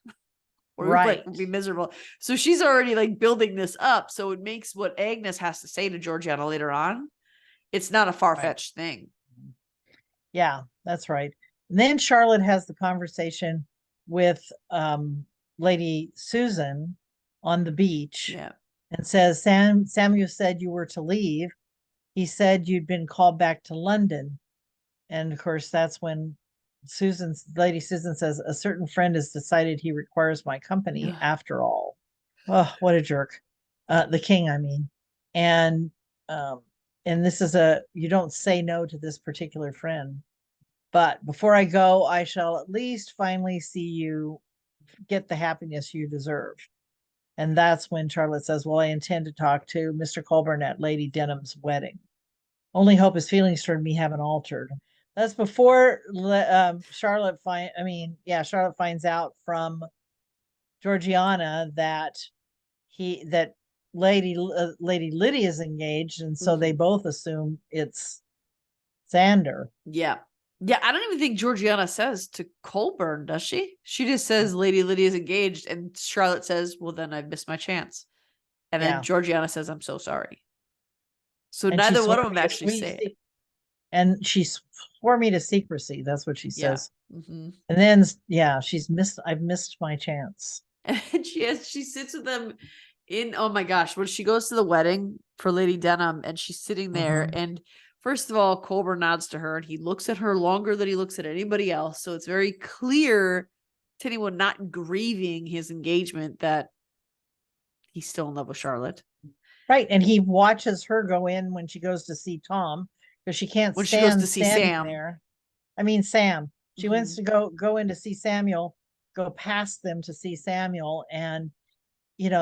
Or you'll be miserable. So she's already like building this up. So it makes what Agnes has to say to Georgiana later on, it's not a far-fetched thing. Yeah, that's right. And then Charlotte has the conversation with Lady Susan on the beach. Yeah. And says, Samuel said you were to leave. He said you'd been called back to London. And of course, that's when Lady Susan says, a certain friend has decided he requires my company after all. Oh, what a jerk. The king, I mean. And this is you don't say no to this particular friend. But before I go, I shall at least finally see you get the happiness you deserve. And that's when Charlotte says, well, I intend to talk to Mr. Colburn at Lady Denham's wedding. Only hope his feelings toward me haven't altered. That's before Charlotte Charlotte finds out from Georgiana that that Lady Lydia is engaged, and so they both assume it's Xander. Yeah. Yeah, I don't even think Georgiana says to Colburn, does she? She just says Lady Lydia's engaged, and Charlotte says, well, then I've missed my chance. And then Georgiana says, I'm so sorry. So and neither one of them actually say it. And she swore me to secrecy. That's what she says. Mm-hmm. And then, I've missed my chance. And she sits with them oh my gosh, when she goes to the wedding for Lady Denham, and she's sitting there, and first of all, Colburn nods to her, and he looks at her longer than he looks at anybody else. So it's very clear to anyone not grieving his engagement that he's still in love with Charlotte. Right. And he watches her go in when she goes to see Tom, because she can't when stand she goes to see Sam there. I mean, Sam. She wants to go in to see Samuel, go past them to see Samuel, and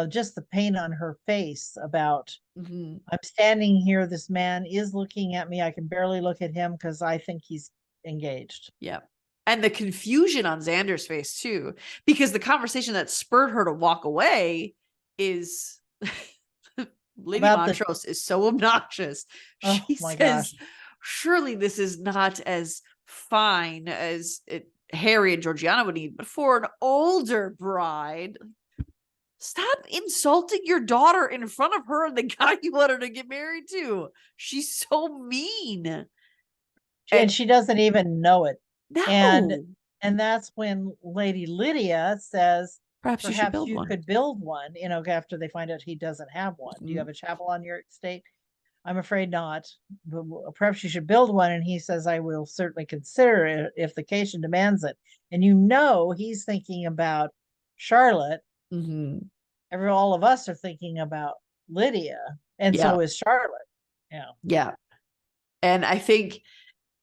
just the pain on her face about I'm standing here, this man is looking at me, I can barely look at him because I think he's engaged. Yeah. And the confusion on Xander's face too, because the conversation that spurred her to walk away is Lady Montrose is so obnoxious. She says, surely this is not as fine as Harry and Georgiana would need, but for an older bride, stop insulting your daughter in front of her and the guy you want her to get married to. She's so mean. And she doesn't even know it. No. And that's when Lady Lydia says, perhaps you could build one, after they find out he doesn't have one. Do you have a chapel on your estate? I'm afraid not. But perhaps you should build one. And he says, I will certainly consider it if the occasion demands it. And he's thinking about Charlotte. All of us are thinking about Lydia. And so is Charlotte. Yeah. Yeah. And I think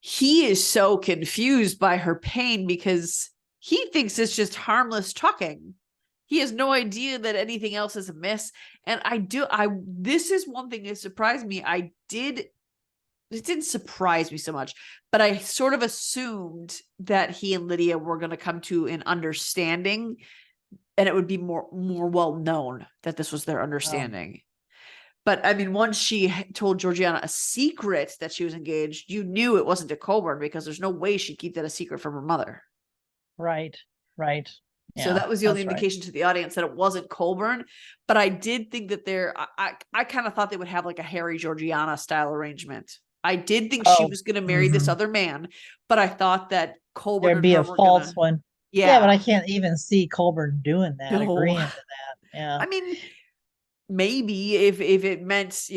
he is so confused by her pain because he thinks it's just harmless talking. He has no idea that anything else is amiss. And this is one thing that surprised me. It didn't surprise me so much, but I sort of assumed that he and Lydia were going to come to an understanding, and it would be more well known that this was their understanding. But I mean, once she told Georgiana a secret that she was engaged, you knew it wasn't to Colburn, because there's no way she'd keep that a secret from her mother. Right. Yeah, so that was the only indication to the audience that it wasn't Colburn. But I did think that I kind of thought they would have like a Harry Georgiana style arrangement. I did think she was going to marry this other man, but I thought that Colburn there'd be a false one. Yeah, but I can't even see Colburn doing that, agreeing to that. Yeah. I mean, maybe if it meant,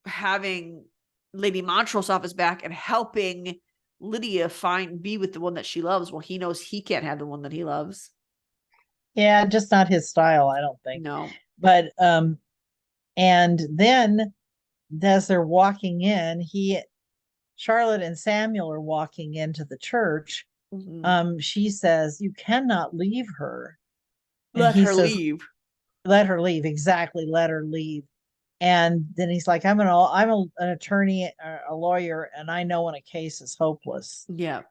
having Lady Montrose off his back and helping Lydia be with the one that she loves. Well, he knows he can't have the one that he loves. Yeah, just not his style, I don't think. No. But and then as they're walking in, Charlotte and Samuel are walking into the church. She says, you cannot leave her. Let her leave. Let her leave. Exactly. Let her leave. And then he's like, I'm an attorney, a lawyer, and I know when a case is hopeless. Yeah.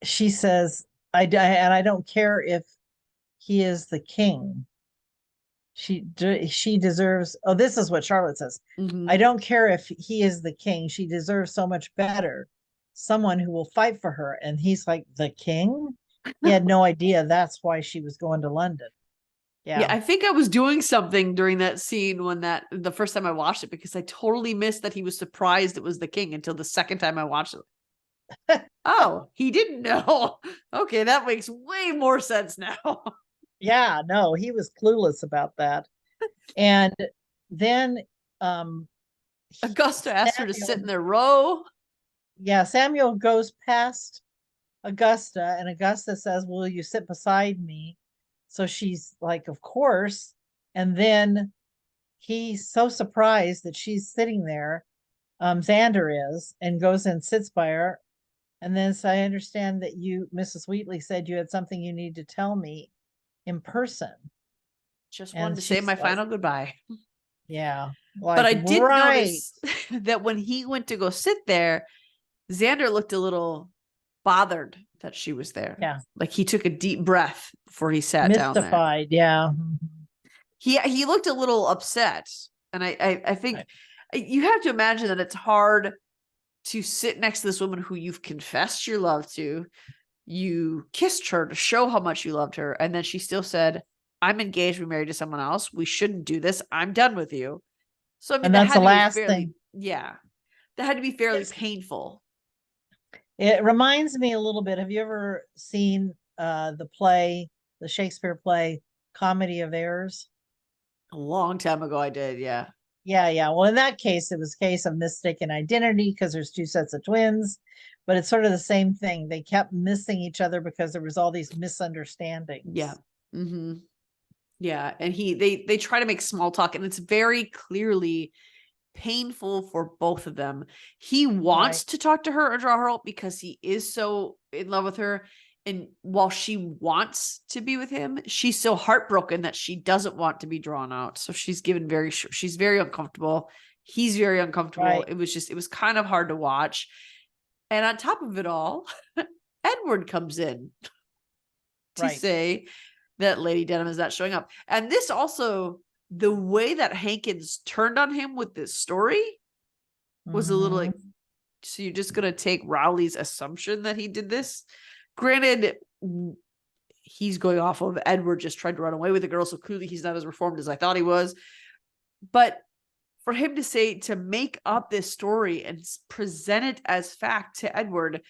She says, I don't care if he is the king. She deserves. Oh, this is what Charlotte says. I don't care if he is the king. She deserves so much better. Someone who will fight for her. And he's like, the king? He had no idea that's why she was going to London. Yeah, I think I was doing something during that scene the first time I watched it, because I totally missed that he was surprised it was the king until the second time I watched it. Oh, he didn't know. Okay, that makes way more sense now. Yeah, no, he was clueless about that. And then Augusta asked her to sit in their row. Yeah, Samuel goes past Augusta, and Augusta says, will you sit beside me? So she's like, of course. And then he's so surprised that she's sitting there. Xander is, and goes and sits by her. And then so I understand that Mrs. Wheatley, said you had something you need to tell me in person. Just wanted to say my final goodbye. Yeah. But I did right. notice that when he went to go sit there, Xander looked a little bothered that she was there. Yeah. Like he took a deep breath before he sat down there. Mystified. Yeah. He looked a little upset. And I think Right. you have to imagine that it's hard to sit next to this woman who you've confessed your love to. You kissed her to show how much you loved her. And then she still said, I'm engaged, we're married to someone else. We shouldn't do this. I'm done with you. So I mean, And that that's had the to last be fairly, thing. yeah, that had to be fairly Yes. painful. It reminds me a little bit. Have you ever seen the Shakespeare play, Comedy of Errors? A long time ago, I did. Yeah. Yeah. Well, in that case, it was a case of mistaken identity because there's two sets of twins, but it's sort of the same thing. They kept missing each other because there was all these misunderstandings. Yeah. Mm-hmm. Yeah. And they try to make small talk, and it's very clearly painful for both of them. He wants to talk to her or draw her out because he is so in love with her. And while she wants to be with him, she's so heartbroken that she doesn't want to be drawn out. So she's she's very uncomfortable. He's very uncomfortable. Right. It was kind of hard to watch. And on top of it all, Edward comes in to say that Lady Denham is not showing up. And this also, the way that Hankins turned on him with this story was a little like, so you're just going to take Rowley's assumption that he did this? Granted, he's going off of Edward just tried to run away with the girl, so clearly he's not as reformed as I thought he was. But for him to say, to make up this story and present it as fact to Edward,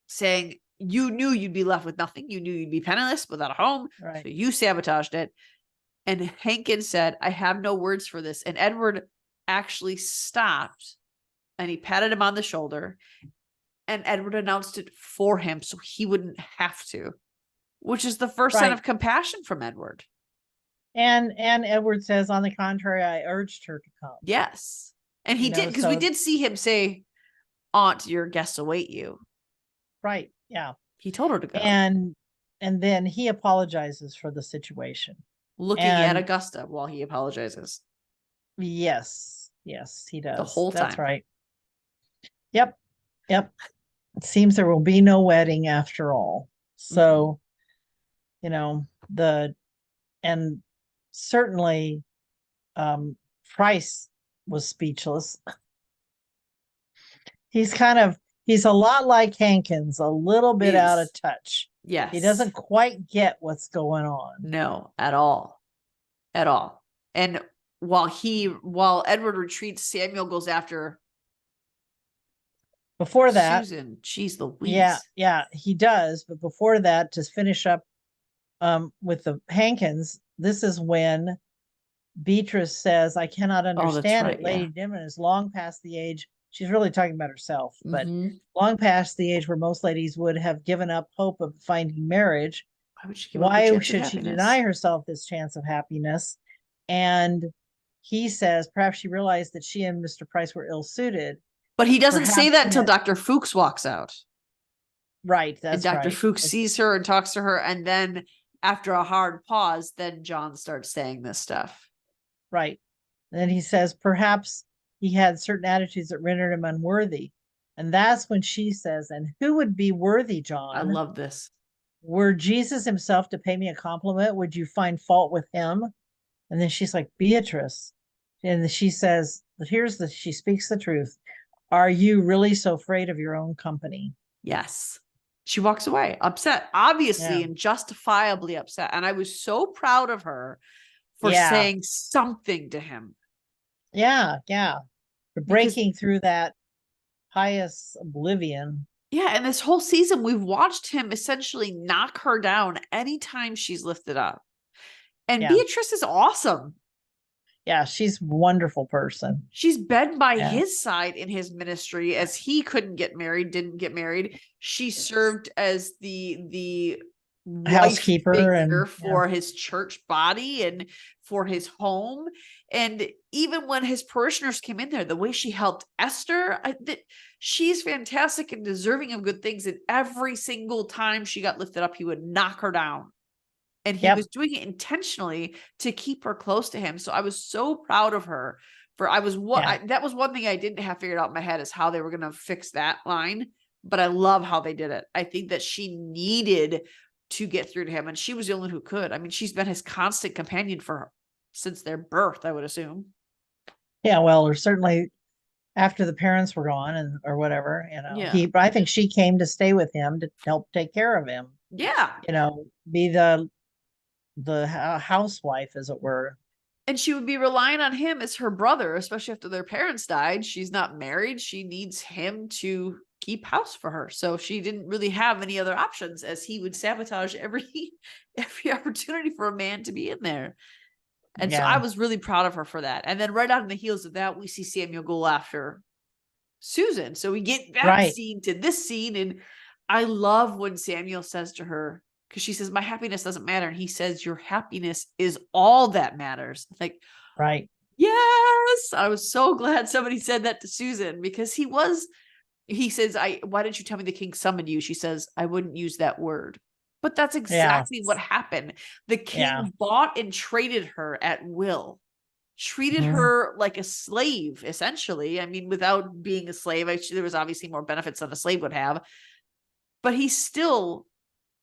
saying, you knew you'd be left with nothing. You knew you'd be penniless without a home. Right. So you sabotaged it. And Hankins said, I have no words for this. And Edward actually stopped and he patted him on the shoulder. And Edward announced it for him so he wouldn't have to, which is the first sign of compassion from Edward. And Edward says, on the contrary, I urged her to come. Yes. And he did, because we did see him say, Aunt, your guests await you. Right. Yeah. He told her to go. And then he apologizes for the situation. Looking at Augusta while he apologizes. Yes, he does. The whole time. That's right. Yep. It seems there will be no wedding after all. So, and certainly Price was speechless. He's a lot like Hankins, a little bit out of touch. Yes. He doesn't quite get what's going on. No, at all. And while Edward retreats, Samuel goes after before that Susan. Jeez Louise. Yeah, he does. But before that, to finish up with the Hankins, this is when Beatrice says, I cannot understand it. Lady Denham is long past the age. She's really talking about herself, but long past the age where most ladies would have given up hope of finding marriage. Why should she deny herself this chance of happiness? And he says, perhaps she realized that she and Mr. Price were ill-suited. But he doesn't say that until Dr. Fuchs walks out. Right, that's right. And Dr. Fuchs sees her and talks to her, and then after a hard pause, then John starts saying this stuff. Right. And then he says, perhaps he had certain attitudes that rendered him unworthy. And that's when she says, and who would be worthy, John? I love this. Were Jesus himself to pay me a compliment, would you find fault with him? And then she's like, Beatrice. And she says, she speaks the truth. Are you really so afraid of your own company? Yes. She walks away, upset, obviously, and justifiably upset. And I was so proud of her for saying something to him. Yeah. For breaking through that pious oblivion. Yeah. And this whole season, we've watched him essentially knock her down anytime she's lifted up. And Beatrice is awesome. Yeah, she's a wonderful person. She's been by his side in his ministry as he didn't get married. She served as the housekeeper for his church body and for his home. And even when his parishioners came in there, the way she helped Esther, she's fantastic and deserving of good things. And every single time she got lifted up, he would knock her down. And he was doing it intentionally to keep her close to him. So I was so proud of her that was one thing I didn't have figured out in my head, is how they were going to fix that line. But I love how they did it. I think that she needed to get through to him, and she was the only one who could. I mean, she's been his constant companion since their birth, I would assume. Yeah, well, or certainly after the parents were gone or whatever, but I think she came to stay with him to help take care of him. Yeah. Be the housewife, as it were. And she would be relying on him as her brother, especially after their parents died. She's not married. She needs him to keep house for her. So she didn't really have any other options, as he would sabotage every opportunity for a man to be in there. And so I was really proud of her for that. And then right on the heels of that, we see Samuel go after Susan. So we get that scene to this scene. And I love when Samuel says to her, because she says, my happiness doesn't matter. And he says, your happiness is all that matters. Like, right. Yes. I was so glad somebody said that to Susan, because he says, why didn't you tell me the king summoned you? She says, I wouldn't use that word. But that's exactly what happened. The king bought and traded her at will, treated her like a slave, essentially. I mean, without being a slave, there was obviously more benefits than a slave would have, but he still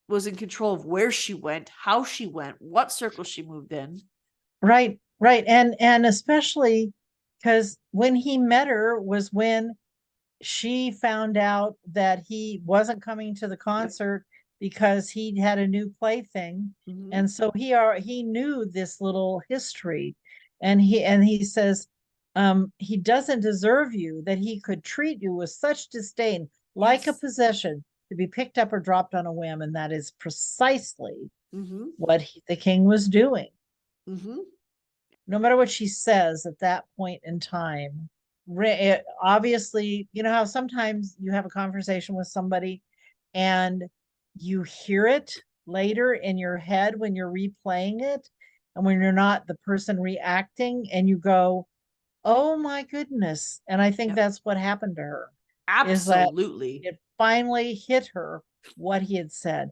was in control of where she went, how she went, what circle she moved in. Right. And especially because when he met her was when she found out that he wasn't coming to the concert because he had a new plaything. Mm-hmm. And so he knew this little history, and he says, he doesn't deserve you, that he could treat you with such disdain, like a possession to be picked up or dropped on a whim. And that is precisely what the king was doing. Mm-hmm. No matter what she says at that point in time, obviously, you know how sometimes you have a conversation with somebody and you hear it later in your head when you're replaying it, and when you're not the person reacting, and you go, oh my goodness. And I think that's what happened to her. Absolutely. It finally hit her what he had said.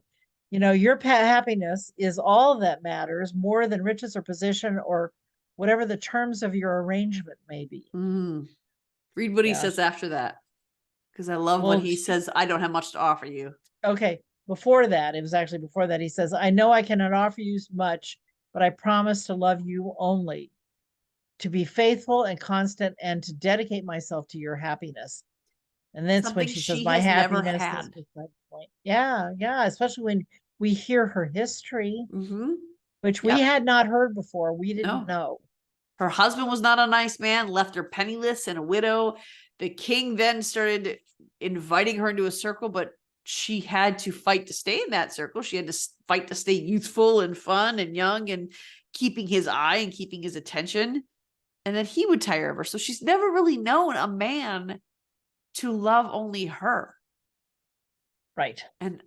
Your happiness is all that matters, more than riches or position or whatever the terms of your arrangement may be. Read what he says after that, because I love when he says, I don't have much to offer you. Okay. Before that, it was actually before that, he says, I know I cannot offer you much, but I promise to love you only, to be faithful and constant, and to dedicate myself to your happiness. And that's when she says, my happiness is the point. Yeah. Especially when we hear her history, which we had not heard before. We didn't know. Her husband was not a nice man, left her penniless and a widow. The king then started inviting her into a circle, but she had to fight to stay in that circle. She had to fight to stay youthful and fun and young and keeping his eye and keeping his attention. And then he would tire of her. So she's never really known a man to love only her. Right. And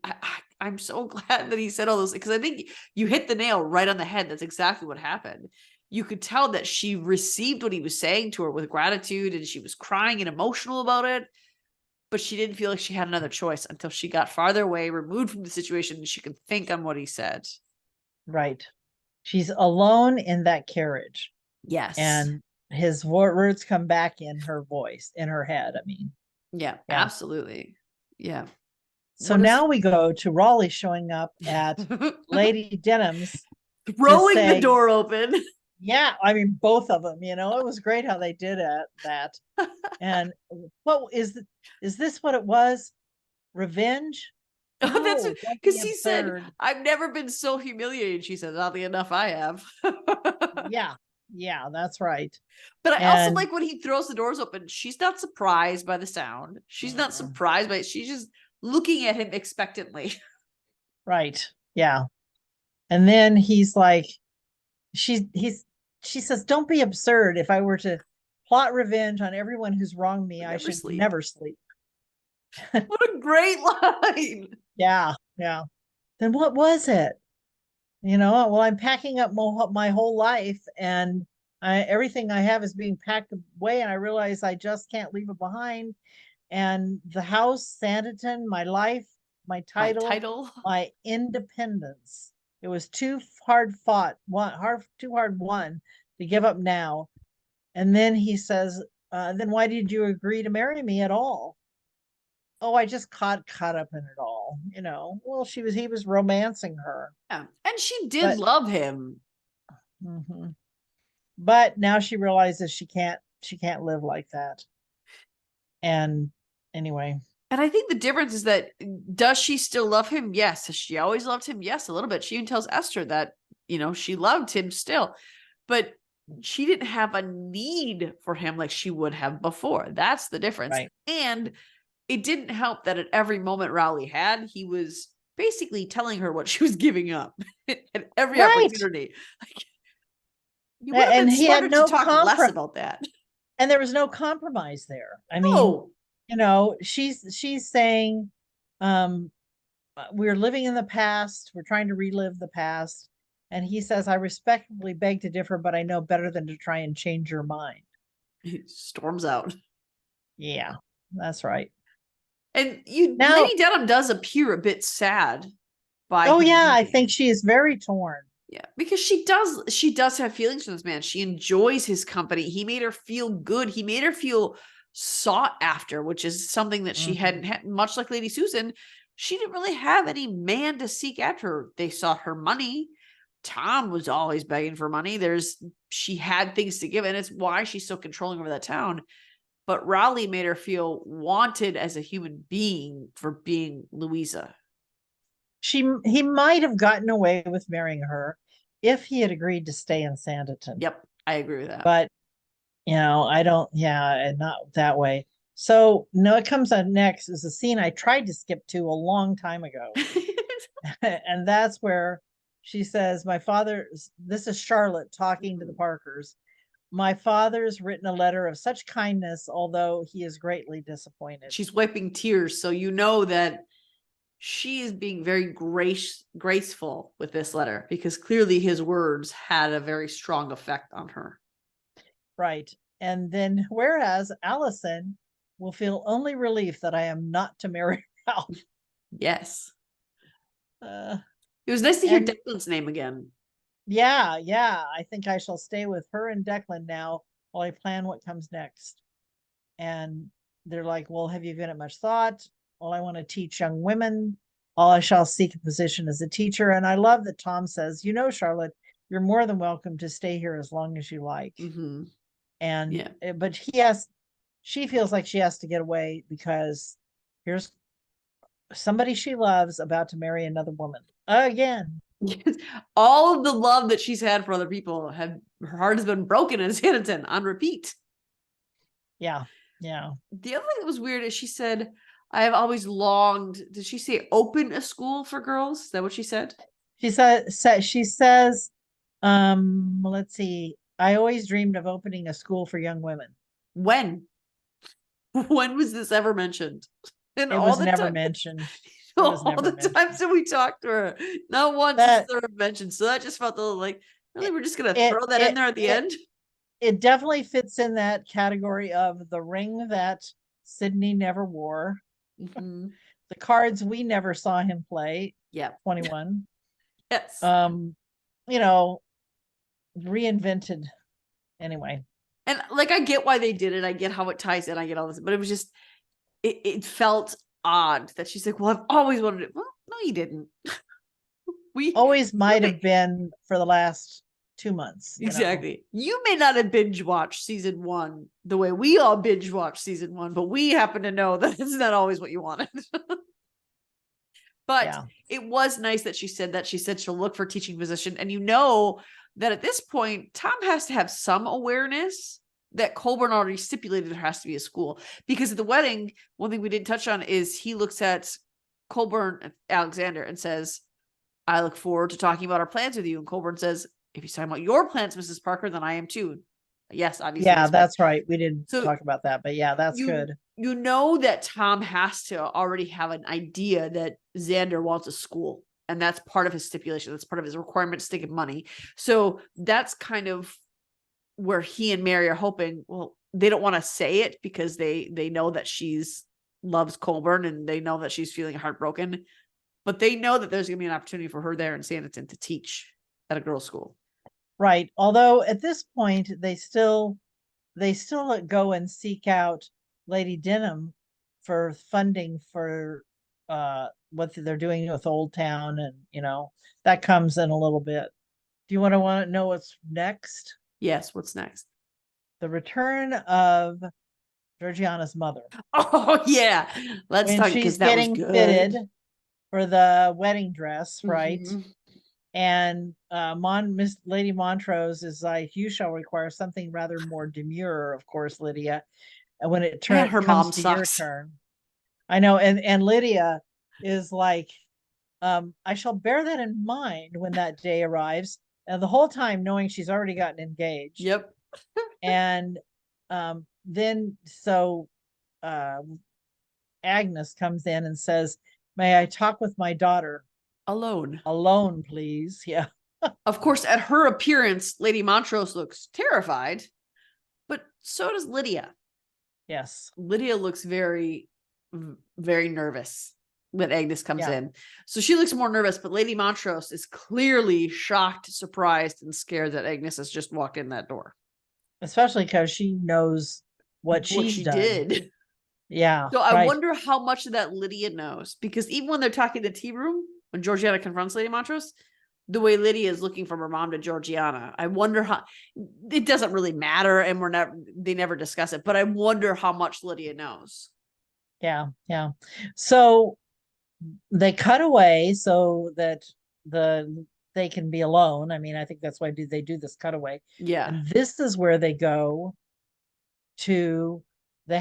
I'm so glad that he said all those, because I think you hit the nail right on the head. That's exactly what happened. You could tell that she received what he was saying to her with gratitude, and she was crying and emotional about it, but she didn't feel like she had another choice until she got farther away, removed from the situation, and she could think on what he said. Right. She's alone in that carriage. Yes. And his words come back in her voice, in her head. I mean, yeah. Absolutely. Yeah. So now we go to Raleigh showing up at Lady Denham's, throwing the door open. Yeah, I mean, both of them, it was great how they did that. And what is this what it was? Revenge? No, that's because he said, I've never been so humiliated. She said, oddly enough, I have. Yeah, that's right. But I also like when he throws the doors open, she's not surprised by the sound. She's not surprised by it. She's just looking at him expectantly. Right. Yeah. And then he's like, she says, don't be absurd. If I were to plot revenge on everyone who's wronged me, I should never sleep. What a great line. Yeah. Then what was it? Well, I'm packing up my whole life, and everything I have is being packed away, and I realize I just can't leave it behind. And the house, Sanditon, my life, my title, my independence. It was too hard won to give up now. And then he says, then why did you agree to marry me at all? Oh, I just caught up in it all, Well, he was romancing her, Yeah. And she did but love him. mhm. But now she realizes she can't live like that. And anyway, And I think the difference is that, does she still love him? Yes. Has she always loved him? Yes, a little bit. She even tells Esther that, she loved him still, but she didn't have a need for him like she would have before. That's the difference. right. And it didn't help that at every moment Rowley had, he was basically telling her what she was giving up at every Right. opportunity. Like, you would have And been he had smarter to no talk less about that. and there was no compromise there. I mean, Oh, she's saying, um, we're living in the past, we're trying to relive the past. And he says, I respectfully beg to differ, but I know better than to try and change your mind. he storms out. Yeah, that's right. And Now, Lady Denham does appear a bit sad by oh him yeah, I leaving. think she is very torn. Yeah, because she does have feelings for this man. She enjoys his company. He made her feel good. He made her feel sought after, which is something that she hadn't had. Much like Lady Susan, she didn't really have any man to seek after her. They sought her money. Tom was always begging for money. She had things to give, and it's why she's so controlling over that town. But Raleigh made her feel wanted as a human being for being Louisa. He might have gotten away with marrying her if he had agreed to stay in Sanditon. Yep, I agree with that. But I don't, and not that way. So no, it comes on next is a scene I tried to skip to a long time ago. And that's where she says, this is Charlotte talking to the Parkers. My father's written a letter of such kindness, although he is greatly disappointed. She's wiping tears, so you know that she is being very graceful with this letter, because clearly his words had a very strong effect on her. Right. And then whereas Allison will feel only relief that I am not to marry Ralph. Yes. Uh, It was nice to hear Declan's name again. Yeah. I think I shall stay with her and Declan now while I plan what comes next. And they're like, well, have you given it much thought? Well, I want to teach young women. All I shall seek a position as a teacher. And I love that Tom says, Charlotte, you're more than welcome to stay here as long as you like. Mm-hmm. And, yeah. But she feels like she has to get away because here's somebody she loves about to marry another woman again. All of the love that she's had for other people, her heart has been broken in Sanditon on repeat. Yeah. The other thing that was weird is she said, I have always longed. Did she say open a school for girls? Is that what she said? She says, let's see. I always dreamed of opening a school for young women. When? When was this ever mentioned? And it was never mentioned. All the times that we talked to her, not once is there mentioned. So that just felt a little like, really, we're just gonna throw that in there at the end. It definitely fits in that category of the ring that Sydney never wore. Mm-hmm. The cards we never saw him play. Yeah. 21. Yes. Reinvented anyway. And like, I get why they did it. I get how it ties in. I get all this, but it was just, it felt odd that she's like, well, I've always wanted it. Well, no, you didn't. We always might have been for the last 2 months. Exactly. You may not have binge watched season 1 the way we all binge watched season 1, but we happen to know that it's not always what you wanted. But it was nice that she said that. She said she'll look for a teaching position. And that at this point, Tom has to have some awareness that Colburn already stipulated there has to be a school. Because at the wedding, one thing we didn't touch on is he looks at Colburn and Alexander and says, I look forward to talking about our plans with you. And Colburn says, if he's talking about your plans, Mrs. Parker, then I am too. Yes, obviously. Yeah, that's right. We didn't talk about that, but yeah, that's good. You know that Tom has to already have an idea that Xander wants a school. And that's part of his stipulation. That's part of his requirement to take money. So that's kind of where he and Mary are hoping. Well, they don't want to say it because they know that loves Colburn and they know that she's feeling heartbroken. But they know that there's going to be an opportunity for her there in Sanditon to teach at a girls' school. Right. Although at this point, they still they still go and seek out Lady Denham for funding for what they're doing with Old Town, and that comes in a little bit. Do you want to know what's next? Yes, what's next? The return of Georgiana's mother. Oh yeah, let's When talk because she's that was getting fitted good. for the wedding dress, right? Mhm. And Miss Lady Montrose is like, "You shall require something rather more demure, of course, Lydia." And when it Man, her comes mom to your sucks. turn, I know, and Lydia is like, "I shall bear that in mind when that day arrives." And the whole time knowing she's already gotten engaged. Yep. And then so Agnes comes in and says, "May I talk with my daughter Alone. alone, please?" Yeah. Of course, at her appearance, Lady Montrose looks terrified, but so does Lydia. Yes. Lydia looks very, very nervous when Agnes comes Yeah. in. So she looks more nervous, but Lady Montrose is clearly shocked, surprised, and scared that Agnes has just walked in that door. Especially because she knows what What she's she done. did. Yeah. So I Right. wonder how much of that Lydia knows, because even when they're talking in the tea room, when Georgiana confronts Lady Montrose, the way Lydia is looking from her mom to Georgiana, I wonder how. It doesn't really matter, and they never discuss it, but I wonder how much Lydia knows. Yeah. Yeah. So they cut away so that they can be alone. I mean, I think that's why they do this cutaway. Yeah. And this is where they go to the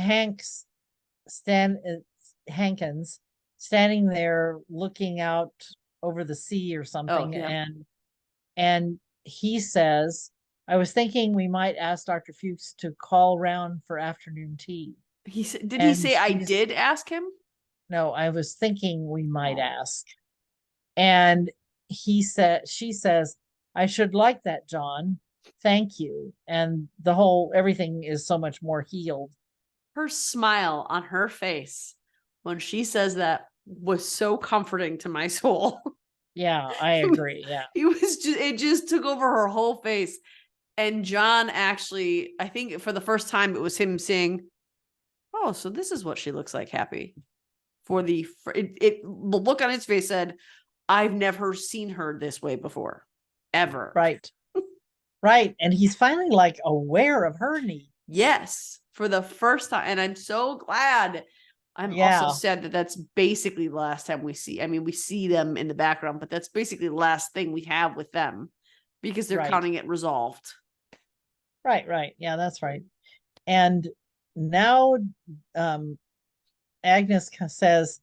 Hankins standing there looking out over the sea or Oh, something, yeah. and he says, "I was thinking we might ask Dr. Fuchs to call round for afternoon tea." He said, did he And say I did ask him? "No, I was thinking we might Oh. ask." And she says, "I should like that, John. Thank you." And everything is so much more healed. Her smile on her face when she says that was so comforting to my soul. Yeah, I agree. Yeah. It just took over her whole face. And John actually, I think for the first time, it was him saying, "Oh, so this is what she looks like, happy." The look on his face said, "I've never seen her this way before, ever." Right. Right. And he's finally like aware of her need. Yes, for the first time. And I'm so glad. I'm also Yeah. sad that that's basically the last time we see. I mean, we see them in the background, but that's basically the last thing we have with them because they're Right. counting it resolved. Right. Right. Yeah, that's right. And now Agnes says,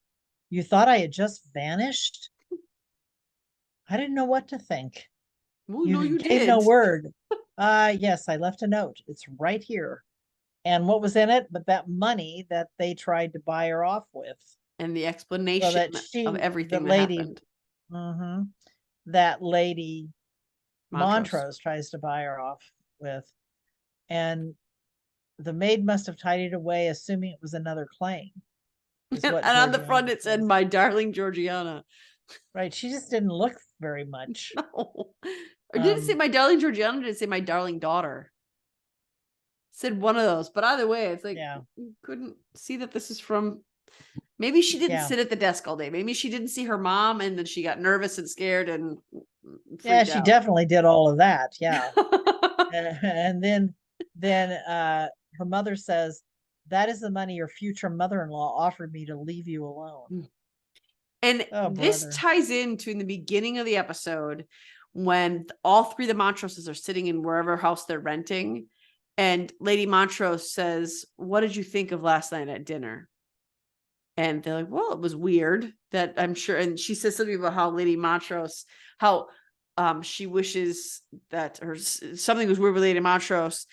"You thought I had just vanished? I didn't know what to think. Well, no, You you gave no did. word." Yes, I left a note. It's right here. And what was in it but that money that they tried to buy her off with? And the So explanation that of the everything that lady, happened. that lady Montrose. Montrose tries to buy her off with. And the maid must have tidied away, assuming it was another claim, is And what on the front Georgiana it said, says. "My darling Georgiana." Right. She just didn't look very much. No. Or did it say "My darling Georgiana"? Or did it say "My darling daughter"? It said one of those. But either way, it's like Yeah. you couldn't see that this is from. Maybe she didn't Yeah. sit at the desk all day. Maybe she didn't see her mom and then she got nervous and scared and Yeah, freaked she out. definitely did all of that. Yeah. And then her mother says, "That is the money your future mother-in-law offered me to leave you alone." And Oh, this brother. ties into in the beginning of the episode when all three of the Montroses are sitting in wherever house they're renting. And Lady Montrose says, "What did you think of last night at dinner?" And they're like, "Well, it was weird that I'm sure." And she says something about how Lady Montrose, how she wishes that or something was weird with Lady Montrose.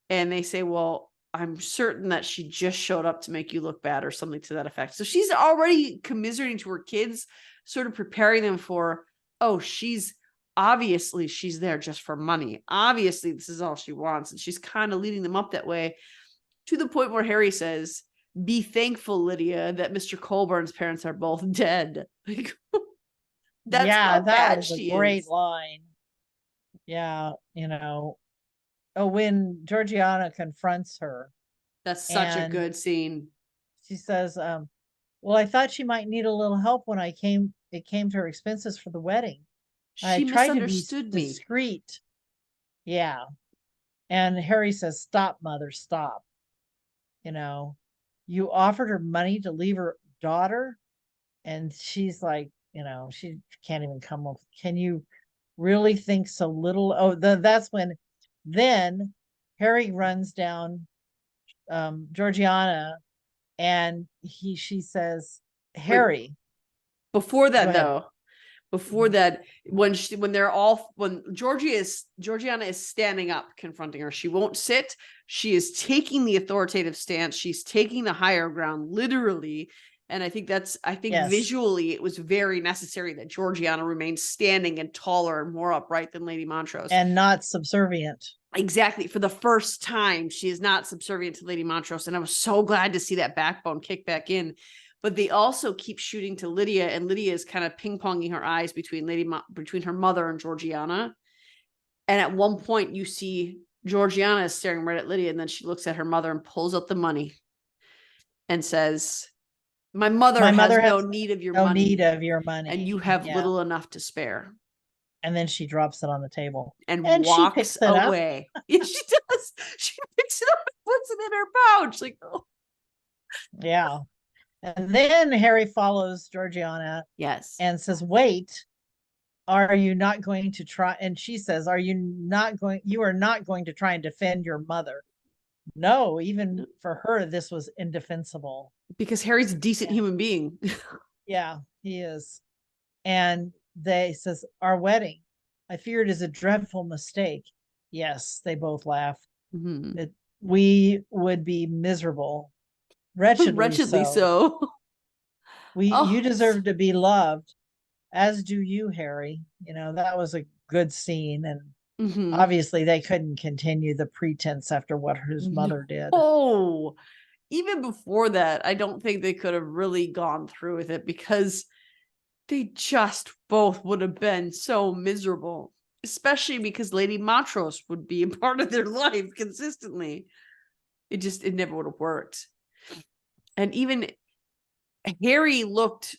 And they say, "Well, I'm certain that she just showed up to make you look bad," or something to that effect. So she's already commiserating to her kids, sort of preparing them for, oh, she's there just for money. Obviously, this is all she wants. And she's kind of leading them up that way to the point where Harry says, "Be thankful, Lydia, that Mr. Colburn's parents are both dead." Like, that's Yeah, how that bad was a she great is. line. Yeah. when Georgiana confronts her That's such a and good scene. she says, well, I thought she might need a little help when it came to her expenses for the wedding. I She tried to be misunderstood me. discreet. Yeah. And Harry says, stop, mother, stop. You know, you offered her money to leave her daughter. And she's like, she can't even come up. Can you really think so little? Oh, that's when then Harry runs down Georgiana and she says, Wait, Harry, before go that ahead. though, before that, when Georgiana is standing up confronting her, she won't sit. She is taking the authoritative stance. She's taking the higher ground, literally. And I think Yes. visually it was very necessary that Georgiana remained standing and taller and more upright than Lady Montrose. And not subservient. Exactly. For the first time, she is not subservient to Lady Montrose. And I was so glad to see that backbone kick back in. But they also keep shooting to Lydia, and Lydia is kind of ping-ponging her eyes between between her mother and Georgiana. And at one point, you see Georgiana is staring right at Lydia, and then she looks at her mother and pulls out the money and says, My mother has no need of your no money, need of your money, and you have yeah. little enough to spare. And then she drops it on the table And she walks picks it away. Yeah, she does. She picks it up and puts it in her pouch. Like, oh. Yeah. And then Harry follows Georgiana. Yes. And says, wait, are you not going to try? And she says, you are not going to try and defend your mother. No, even for her, this was indefensible. Because Harry's a decent human being. Yeah, he is. And they says, our wedding, I fear it is a dreadful mistake. Yes, they both laugh. Mm-hmm. We would be miserable. Wretchedly so. You deserve to be loved, as do you, Harry. That was a good scene. And obviously they couldn't continue the pretense after what his mother did. Oh, even before that, I don't think they could have really gone through with it, because they just both would have been so miserable, especially because Lady Montrose would be a part of their life consistently. It never would have worked. And even Harry looked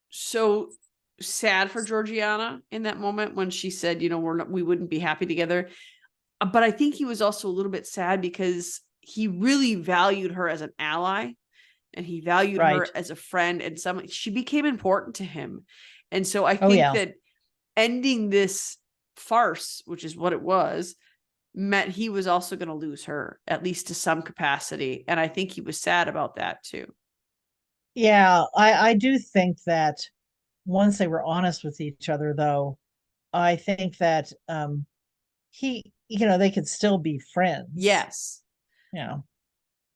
so sad for Georgiana in that moment when she said, we wouldn't be happy together. But I think he was also a little bit sad because he really valued her as an ally, and he valued her as a friend, and she became important to him. And so I think that ending this farce, which is what it was, meant he was also going to lose her, at least to some capacity. And I think he was sad about that too. Yeah, I do think that once they were honest with each other, though, I think that they could still be friends. Yes.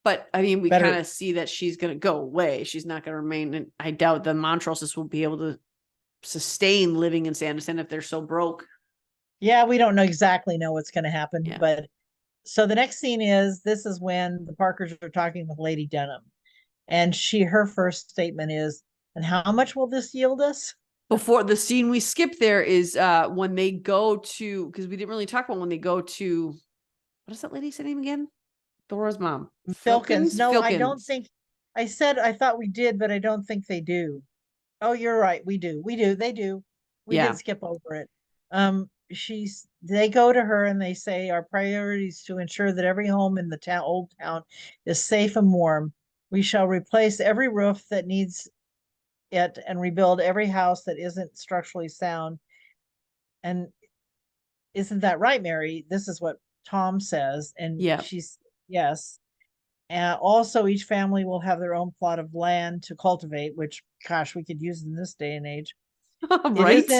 But I mean, we kind of see that she's going to go away. She's not going to remain. And I doubt the Montroses will be able to sustain living in Sanditon if they're so broke. Yeah, we don't exactly know what's going to happen. Yeah. But so the next scene this is when the Parkers are talking with Lady Denham. And her first statement is, and how much will this yield us? Before the scene we skip there is when they go to, because we didn't really talk about when they go to, what is that lady's name again? Thora's mom. Filkins. No, Filkins. I don't think, I thought we did, but I don't think they do. Oh, you're right. We do. They do. We did skip over it. They go to her and they say, our priority is to ensure that every home in the old town is safe and warm. We shall replace every roof that needs it and rebuild every house that isn't structurally sound. And isn't that right, Mary? This is what Tom says. And she's, yes. And also each family will have their own plot of land to cultivate, which, gosh, we could use in this day and age. Right.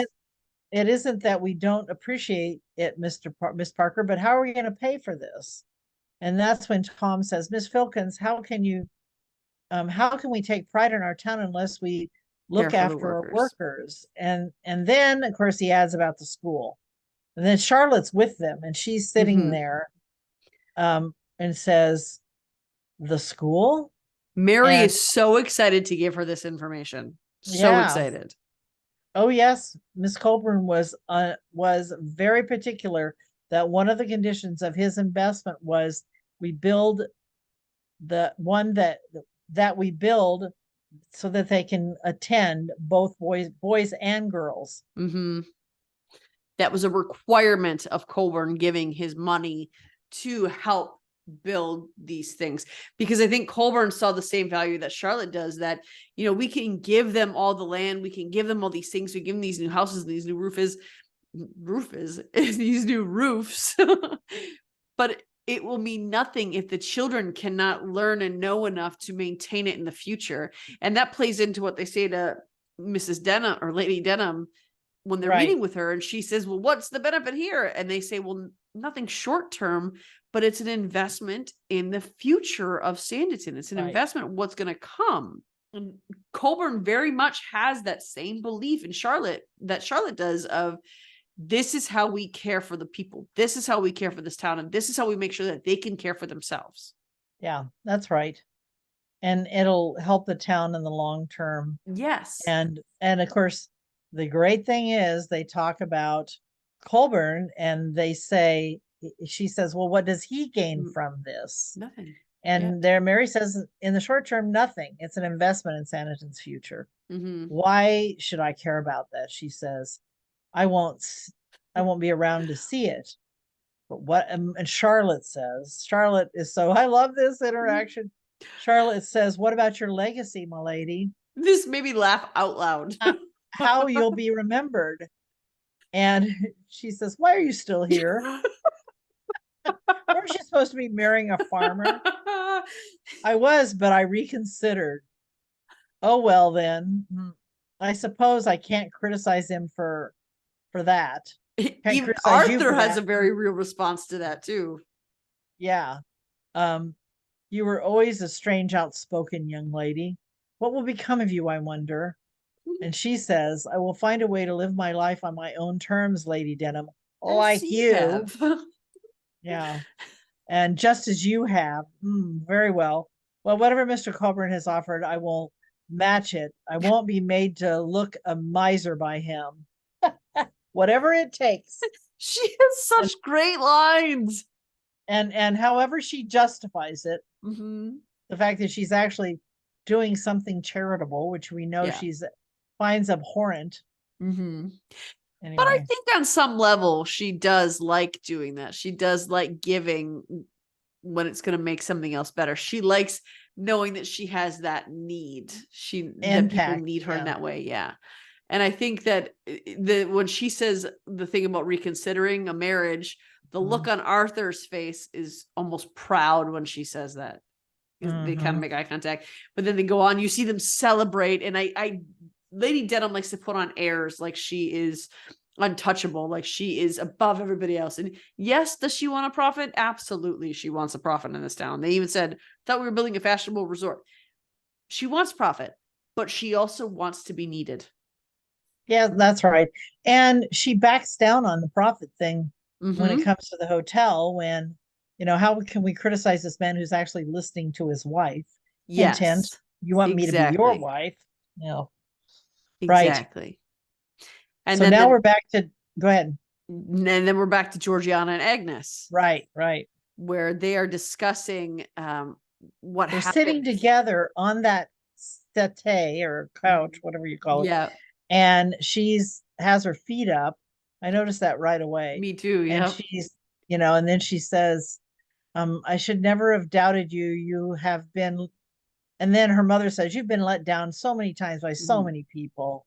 It isn't that we don't appreciate it, Miss Parker, but how are we going to pay for this? And that's when Tom says, Miss Filkins, how can we take pride in our town unless we look after our workers? And then, of course, he adds about the school. And then Charlotte's with them, and she's sitting there and says, the school? Mary is so excited to give her this information. So excited. Oh, yes. Miss Colburn was very particular that one of the conditions of his investment was we build the one that we build so that they can attend, both boys and girls. Mm-hmm. That was a requirement of Colburn giving his money to help build these things, because I think Colburn saw the same value that Charlotte does, that, you know, we can give them all the land, we can give them all these things, we give them these new houses, these new these new roofs, but it will mean nothing if the children cannot learn and know enough to maintain it in the future. And that plays into what they say to Mrs. Denham or Lady Denham when they're Right. meeting with her, and she says, well, what's the benefit here? And they say, well, nothing short term, but it's an investment in the future of Sanditon. It's an Right. investment in what's going to come. And Colburn very much has that same belief in Charlotte that Charlotte does, of this is how we care for the people. This is how we care for this town. And this is how we make sure that they can care for themselves. Yeah, that's right. And it'll help the town in the long term. Yes. And of course, the great thing is they talk about Colburn and they say, she says, well, what does he gain from this? Nothing. And there, Mary says, in the short term, nothing. It's an investment in Sanditon's future. Mm-hmm. Why should I care about that? She says, I won't be around to see it. But what, and Charlotte says, Charlotte is so, I love this interaction. Charlotte says, what about your legacy, my lady? This made me laugh out loud. How you'll be remembered. And she says, why are you still here? Weren't you supposed to be marrying a farmer? I was, but I reconsidered. Oh, well, then I suppose I can't criticize him for that. Even Arthur has a very real response to that too. Yeah. You were always a strange, outspoken young lady. What will become of you, I wonder? And she says, I will find a way to live my life on my own terms, Lady Denham, like you. Yeah. And just as you have. Very well. Well, whatever Mr. Colburn has offered, I will match it. I won't be made to look a miser by him. Whatever it takes. She has such great lines. And however she justifies it, the fact that she's actually doing something charitable, which we know she's finds abhorrent. Anyway. But I think on some level she does like doing that. She does like giving when it's going to make something else better. She likes knowing that she has that need. That people need her in that way. Yeah. And I think that when she says the thing about reconsidering a marriage, the look on Arthur's face is almost proud when she says that. They kind of make eye contact, but then they go on, you see them celebrate. And Lady Denham likes to put on airs like she is untouchable, like she is above everybody else. And yes, does she want a profit? Absolutely. She wants a profit in this town. They even said, thought we were building a fashionable resort. She wants profit, but she also wants to be needed. Yeah, that's right. And she backs down on the profit thing when it comes to the hotel, when, you know, how can we criticize this man who's actually listening to his wife? Yes. Intent. You want me to be your wife? No. Exactly. Right. And so now we're back to, go ahead. And then we're back to Georgiana and Agnes. Right. Where they are discussing what they're happened. Sitting together on that settee or couch, whatever you call it. Yeah. And has her feet up. I noticed that right away. Me too. Yeah. And she's, you know, and then she says, I should never have doubted you. You have been, and then her mother says, you've been let down so many times by so many people.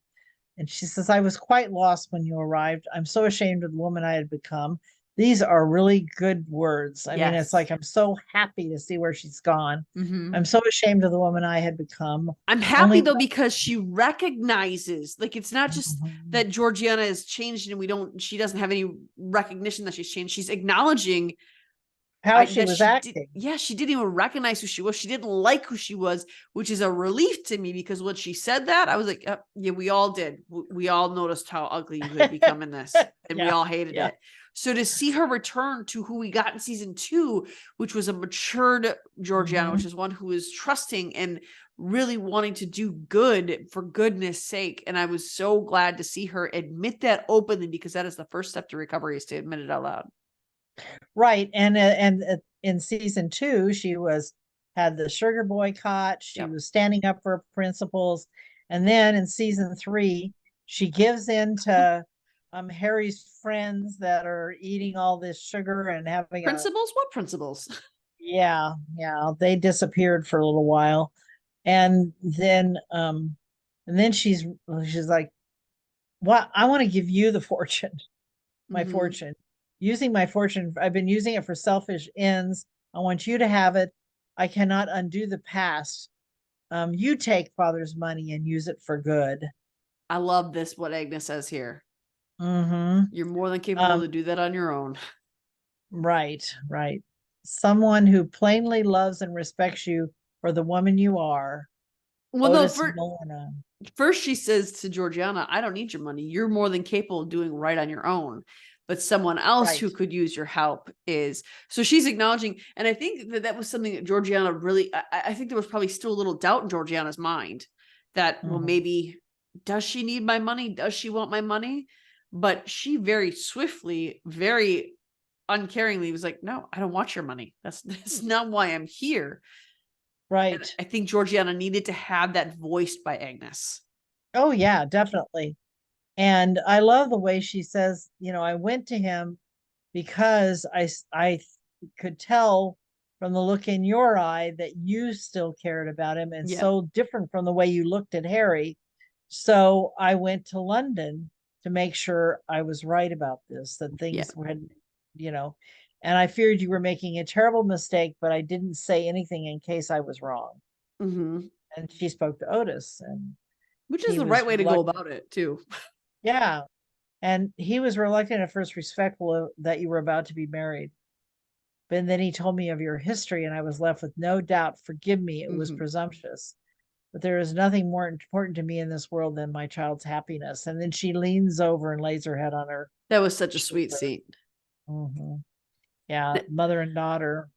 And she says, I was quite lost when you arrived. I'm so ashamed of the woman I had become. These are really good words. I mean, it's like, I'm so happy to see where she's gone. I'm so ashamed of the woman I had become. I'm happy though, because she recognizes, like, it's not just that Georgiana has changed and she doesn't have any recognition that she's changed. She's acknowledging how she was acting. She didn't even recognize who she was. She didn't like who she was, which is a relief to me, because when she said that, I was like, yeah, we all did. We all noticed how ugly you had become in this, and we all hated it. So to see her return to who we got in season 2, which was a matured Georgiana, which is one who is trusting and really wanting to do good for goodness sake. And I was so glad to see her admit that openly, because that is the first step to recovery, is to admit it out loud. Right. And in season 2, she had the sugar boycott. She Yep. was standing up for her principles. And then in season 3, she gives in to Harry's friends that are eating all this sugar and having a Principles? What principles? yeah, they disappeared for a little while. And then she's like, "What? I want to give you the fortune." My Hmm. fortune. Using my fortune, I've been using it for selfish ends. I want you to have it. I cannot undo the past. You take father's money and use it for good. I love this, what Agnes says here. Mm-hmm. You're more than capable Um, to do that on your own. right, right. Someone who plainly loves and respects you for the woman you are, Well, no, Otis Milner. first she says to Georgiana, I don't need your money. You're more than capable of doing right on your own. But someone else Right. who could use your help is. So she's acknowledging. And I think that was something that Georgiana really, I think there was probably still a little doubt in Georgiana's mind that, well, Mm-hmm. maybe does she need my money? Does she want my money? But she very swiftly, very uncaringly was like, no, I don't want your money. That's not why I'm here. And Right. I think Georgiana needed to have that voiced by Agnes. Oh, yeah, definitely. And I love the way she says, I went to him because I could tell from the look in your eye that you still cared about him, and Yep. so different from the way you looked at Harry. So I went to London to make sure I was right about this, that Yeah. things had, and I feared you were making a terrible mistake, but I didn't say anything in case I was wrong. Mm-hmm. And she spoke to Otis, and Which is he the right was way to go reluctant. about it, too. Yeah. And he was reluctant at first, respectful that you were about to be married. But then he told me of your history, and I was left with no doubt. Forgive me, it was Mm-hmm. presumptuous. But there is nothing more important to me in this world than my child's happiness. And then she leans over and lays her head on her That was such a sweet shoulder. scene. Mm-hmm. Yeah, mother and daughter.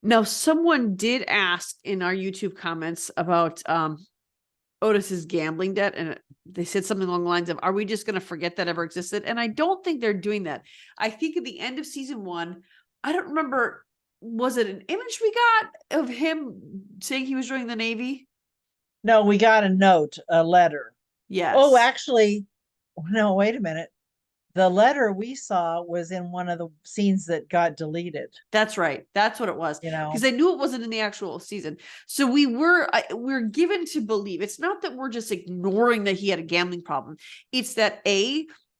Now, someone did ask in our YouTube comments about Otis's gambling debt, and they said something along the lines of, "Are we just going to forget that ever existed?" And I don't think they're doing that. I think at the end of season 1, I don't remember, was it an image we got of him saying he was joining the Navy? No, we got a note, a letter. Oh, Yes. actually, no, wait a minute. The letter we saw was in one of the scenes that got deleted. That's right. That's what it was. You know, Because I knew it wasn't in the actual season. So we're given to believe it's not that we're just ignoring that he had a gambling problem. It's that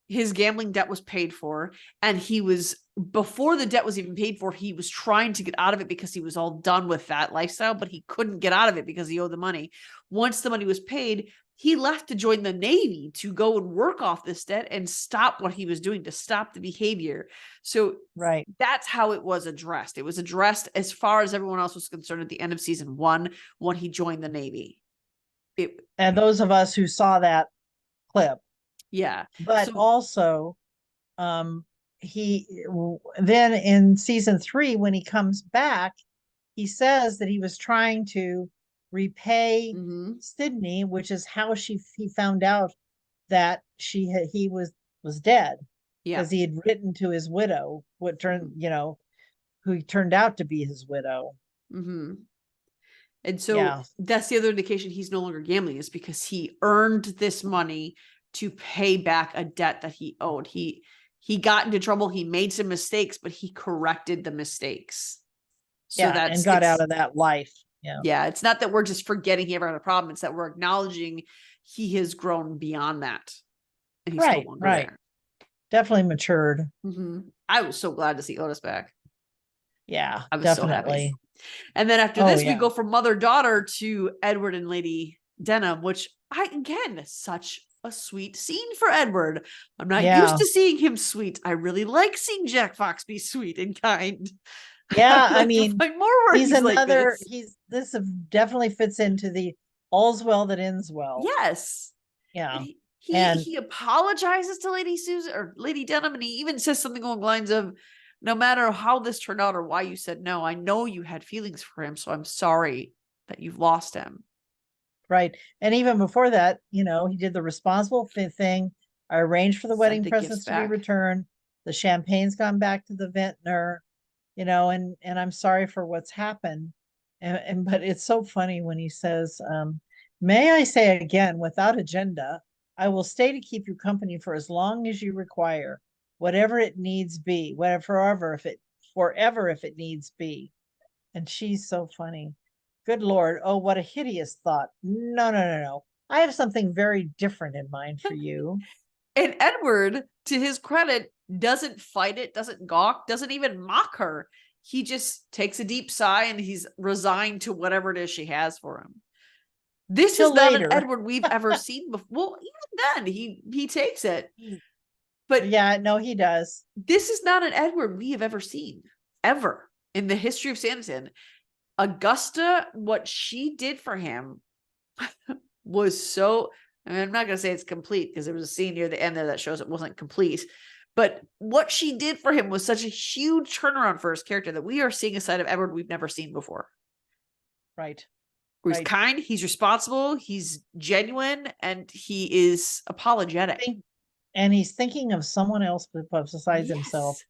his gambling debt was paid for, and he was, before the debt was even paid for, he was trying to get out of it because he was all done with that lifestyle, but he couldn't get out of it because he owed the money. Once the money was paid, he left to join the Navy to go and work off this debt and stop what he was doing, to stop the behavior. So right. that's how it was addressed. It was addressed as far as everyone else was concerned at the end of season 1 when he joined the Navy. And those of us who saw that clip, Yeah. but So, also um he then in season 3, when he comes back, he says that he was trying to repay mm-hmm, Sydney, which is how he found out that he was dead, yeah. because he had written to his widow, what turned who turned out to be his widow. Mm-hmm. And so Yeah. that's the other indication he's no longer gambling, is because he earned this money to pay back a debt that he owed. He got into trouble. He made some mistakes, but he corrected the mistakes. So Yeah, and got out of that life. Yeah. yeah, it's not that we're just forgetting he ever had a problem. It's that we're acknowledging he has grown beyond that, and he's no Right, longer right. there. Definitely matured. Mm-hmm. I was so glad to see Otis back. Yeah, I was so happy. definitely. And then after Oh this, we yeah. go from mother-daughter to Edward and Lady Denham, which again, such a sweet scene for Edward. I'm not used Yeah. to seeing him sweet. I really like seeing Jack Fox be sweet and kind. I Yeah, would I like to mean, find more where he's like this. this definitely fits into the all's well that ends well. Yes. Yeah. And And he apologizes to Lady Susan or Lady Denham, and he even says something along the lines of, no matter how this turned out or why you said no, I know you had feelings for him, so I'm sorry that you've lost him. right. And even before that, he did the responsible thing. I arranged for the Sent wedding the gifts presents to be back. returned. The champagne's gone back to the vintner. and I'm sorry for what's happened. But it's so funny when he says, may I say again, without agenda, I will stay to keep you company for as long as you require, whatever it needs be, forever if it needs be. And she's so funny. Good Lord. Oh, what a hideous thought. No, no, no, no. I have something very different in mind for you. And Edward, to his credit, doesn't fight it, doesn't gawk, doesn't even mock her. He just takes a deep sigh and he's resigned to whatever it is she has for him. This Till is not later. an Edward we've ever seen before. Well, even then, he takes it. But yeah, no, he does. This is not an Edward we have ever seen, ever, in the history of Sanditon. Augusta, what she did for him was so, I mean, I'm not going to say it's complete because there was a scene near the end there that shows it wasn't complete. But what she did for him was such a huge turnaround for his character that we are seeing a side of Edward we've never seen before. Right. Where he's kind, he's responsible, he's genuine, and he is apologetic. And he's thinking of someone else besides himself.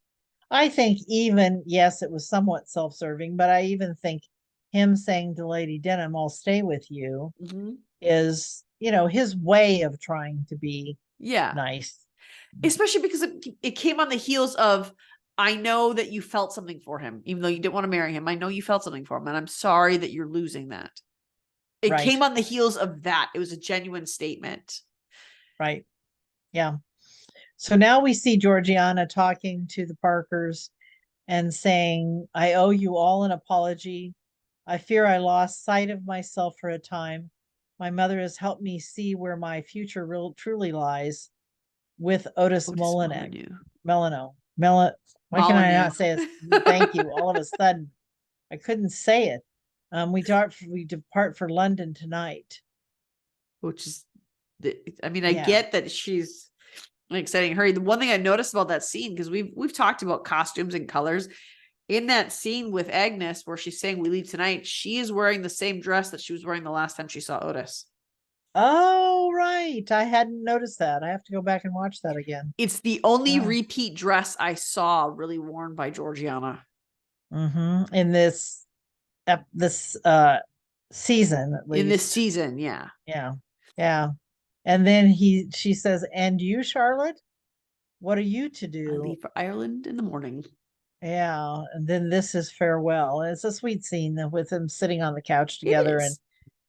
I think even, yes, it was somewhat self-serving, but I even think him saying to Lady Denham, I'll stay with you, is, his way of trying to be nice. Especially because it came on the heels of, I know that you felt something for him, even though you didn't want to marry him. I know you felt something for him, and I'm sorry that you're losing that. It came on the heels of that. It was a genuine statement. Right. Yeah. So now we see Georgiana talking to the Parkers and saying, I owe you all an apology. I fear I lost sight of myself for a time. My mother has helped me see where my future truly lies with Otis Molyneux. Why can I not say it? Thank you. All of a sudden, I couldn't say it. We depart for London tonight. Which is, I mean, I get that she's exciting. Hurry. The one thing I noticed about that scene, because we've talked about costumes and colors, in that scene with Agnes where she's saying we leave tonight, she is wearing the same dress that she was wearing the last time she saw Otis. Oh, right. I hadn't noticed that. I have to go back and watch that again. It's the only repeat dress I saw really worn by Georgiana. In this season, at least. In this season, yeah. Yeah. And then she says, and you, Charlotte, what are you to do? I leave for Ireland in the morning. Yeah. And then this is farewell. And it's a sweet scene with them sitting on the couch together,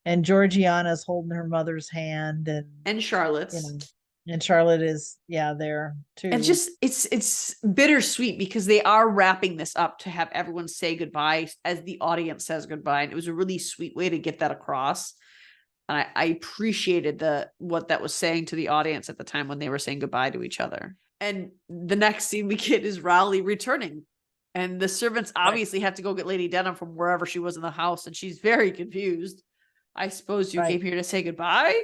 and Georgiana's holding her mother's hand, and Charlotte's. And Charlotte is, there too. And just, it's bittersweet because they are wrapping this up to have everyone say goodbye as the audience says goodbye. And it was a really sweet way to get that across. And I appreciated what that was saying to the audience at the time when they were saying goodbye to each other. And the next scene we get is Rowley returning. And the servants obviously have to go get Lady Denham from wherever she was in the house. And she's very confused. I suppose you came here to say goodbye?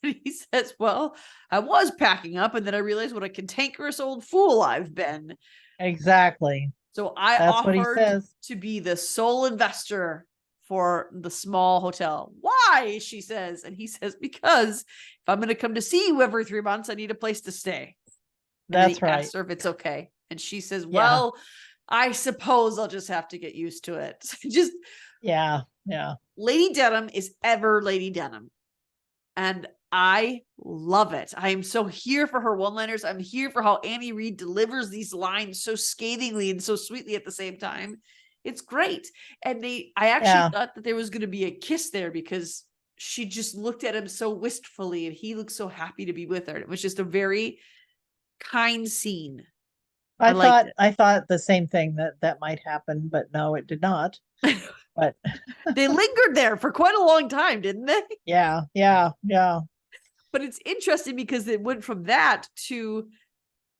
And he says, well, I was packing up, and then I realized what a cantankerous old fool I've been. Exactly. So I offered to be the sole investor for the small hotel. Why? She says. And he says, because if I'm going to come to see you every 3 months, I need a place to stay. That's right. Asked her if it's okay. And she says, well, I suppose I'll just have to get used to it. Just Lady Denham is ever Lady Denham. And I love it. I am so here for her one-liners. I'm here for how Annie Reid delivers these lines so scathingly and so sweetly at the same time. It's great. And I actually thought that there was going to be a kiss there because she just looked at him so wistfully and he looked so happy to be with her. It was just a very kind scene. I thought the same thing that might happen, but no, it did not. But they lingered there for quite a long time, didn't they? Yeah. But it's interesting because it went from that to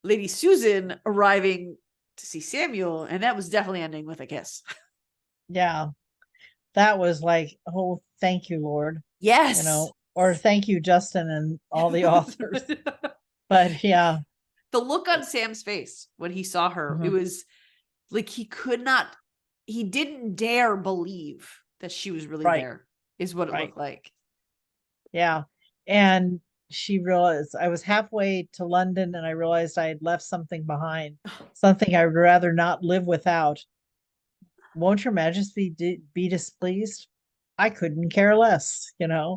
Lady Susan arriving to see Samuel, and that was definitely ending with a kiss. Yeah. That was like, oh, thank you, Lord. Yes. Or thank you, Justin, and all the authors. But yeah. The look on Sam's face when he saw her, it was like he didn't dare believe that she was really there, is what it looked like. Yeah. And she realized I was halfway to London and I realized I had left something behind, something I would rather not live without. won't your majesty be displeased? I couldn't care less, I love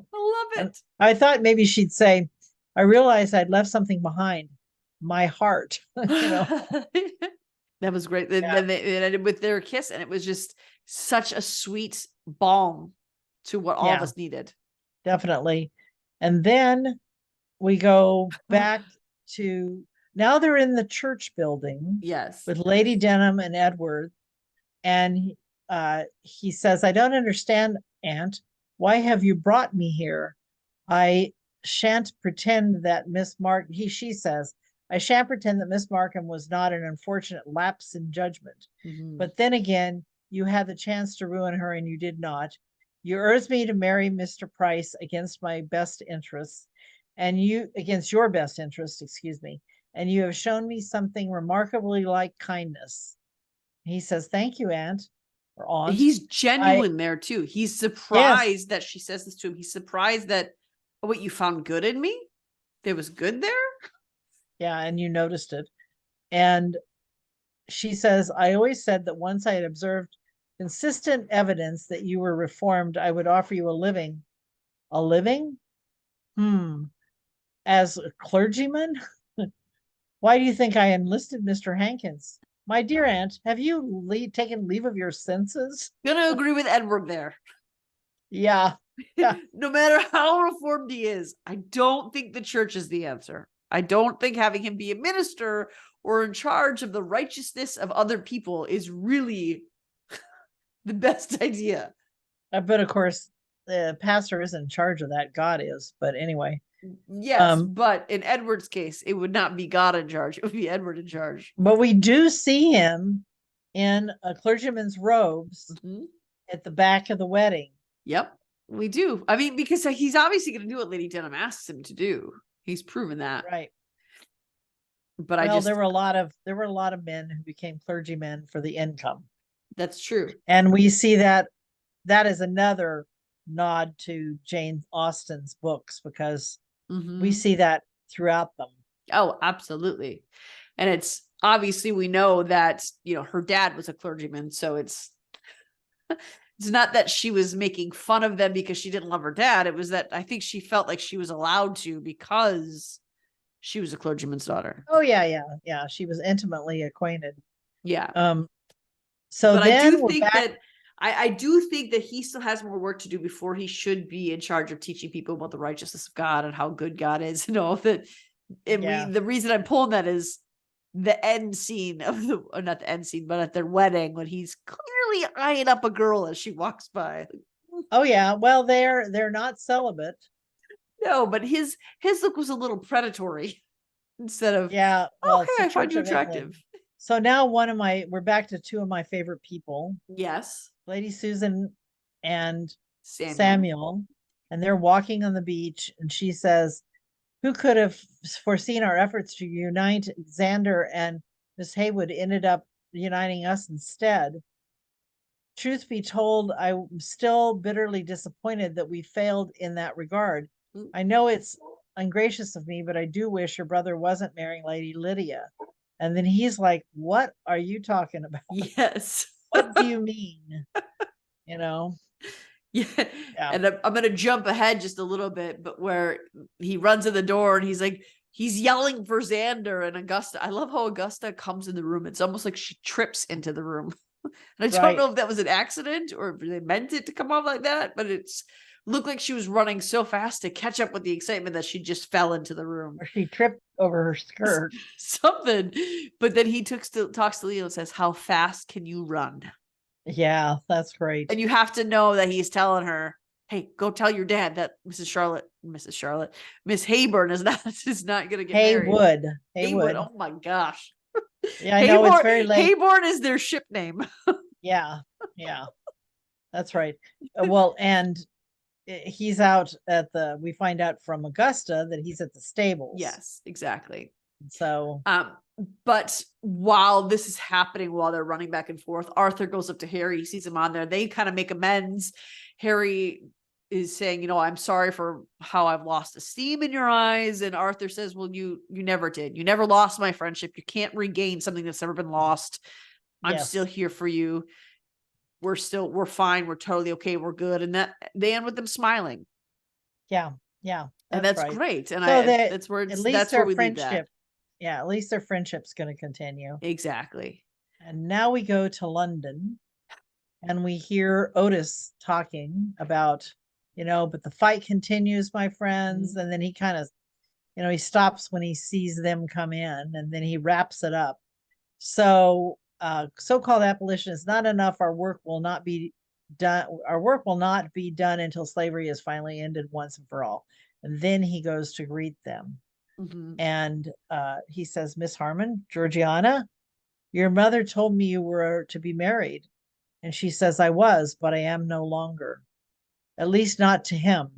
And it. I thought maybe she'd say, I realized I'd left something behind, my heart, That was great. Then Yeah, then they ended with their kiss, and it was just such a sweet balm to what all of yeah, us needed. definitely. And then we go back to now they're in the church building Yes. with Lady Denham and Edward. And he says, I don't understand, Aunt. Why have you brought me here? I shan't pretend that she says, I shan't pretend that Miss Markham was not an unfortunate lapse in judgment. Mhm. But then again, you had the chance to ruin her and you did not. You urged me to marry Mr. Price against my best interests, against your best interest, excuse me, and you have shown me something remarkably like kindness. He says, thank you, Aunt or Aunt. He's I, genuine there too. He's yes, surprised that she says this to him. He's surprised that, oh, what, you found good in me? There was good there? yeah, and you noticed it. And she says, I always said that once I had observed consistent evidence that you were reformed, I would offer you a living. A living? Hmm. As a clergyman? Why do you think I enlisted Mr. Hankins? My dear aunt, have you taken leave of your senses? Gonna agree with Edward there. Yeah. Yeah. No matter how reformed he is, I don't think the church is the answer. I don't think having him be a minister or in charge of the righteousness of other people is really the best idea. But of course, the pastor isn't in charge of that. God is. But anyway. Yes, but in Edward's case, it would not be God in charge. It would be Edward in charge. But we do see him in a clergyman's robes Mhm. at the back of the wedding. Yep, we do. I mean, because he's obviously going to do what Lady Denham asks him to do. He's proven that. Right. But Well, there were a lot of men who became clergymen for the income. That's true. And we see that is another nod to Jane Austen's books because we see that throughout them. Oh, absolutely. And it's obviously, we know that, her dad was a clergyman. So it's not that she was making fun of them because she didn't love her dad. It was that I think she felt like she was allowed to because she was a clergyman's daughter. Oh yeah. She was intimately acquainted. Yeah. So but then I do think that he still has more work to do before he should be in charge of teaching people about the righteousness of God and how good God is. The reason I'm pulling that is the end scene of not the end scene, but at their wedding when he's clearly eyeing up a girl as she walks by. Oh yeah, well they're not celibate. No, but his look was a little predatory instead of, yeah. Well, okay, I find you attractive. So now we're back to two of my favorite people. Yes. Lady Susan and Samuel. And they're walking on the beach and she says, who could have foreseen our efforts to unite Xander and Miss Haywood ended up uniting us instead. Truth be told, I'm still bitterly disappointed that we failed in that regard. I know it's ungracious of me, but I do wish your brother wasn't marrying Lady Lydia. And then he's like, what are you talking about? Yes. What do you mean? Yeah. And I'm going to jump ahead just a little bit, but where he runs in the door and he's yelling for Xander and Augusta. I love how Augusta comes in the room. It's almost like she trips into the room. And I don't know if that was an accident or if they meant it to come off like that, but it's looked like she was running so fast to catch up with the excitement that she just fell into the room. Or she tripped over her skirt. Something. But then he talks to Leo and says, how fast can you run? Yeah, that's great. And you have to know that he's telling her, hey, go tell your dad that Miss Hayburn is not going to get married. Haywood. Oh my gosh. Yeah, I know it's very late. Hayburn is their ship name. Yeah. That's right. Well, and he's out we find out from Augusta that he's at the stables. Yes, exactly. So, but while this is happening, while they're running back and forth, Arthur goes up to Harry, he sees him on there. They kind of make amends. Harry is saying, I'm sorry for how I've lost esteem in your eyes. And Arthur says, well, you never did. You never lost my friendship. You can't regain something that's never been lost. I'm still here for you. we're fine. We're totally okay. We're good. And that they end with them smiling. Yeah. And that's right. great. And So that's where at least that's where their we leave that. friendship. Yeah, at least their friendship's going to continue. Exactly. And now we go to London and we hear Otis talking about, but the fight continues, my friends. And then he kind of, he stops when he sees them come in, and then he wraps it up. So, so-called abolition is not enough. Our work will not be done. Our work will not be done until slavery is finally ended once and for all. And then he goes to greet them. And he says, Miss Harmon, Georgiana, your mother told me you were to be married. And she says, I was, but I am no longer. At least not to him.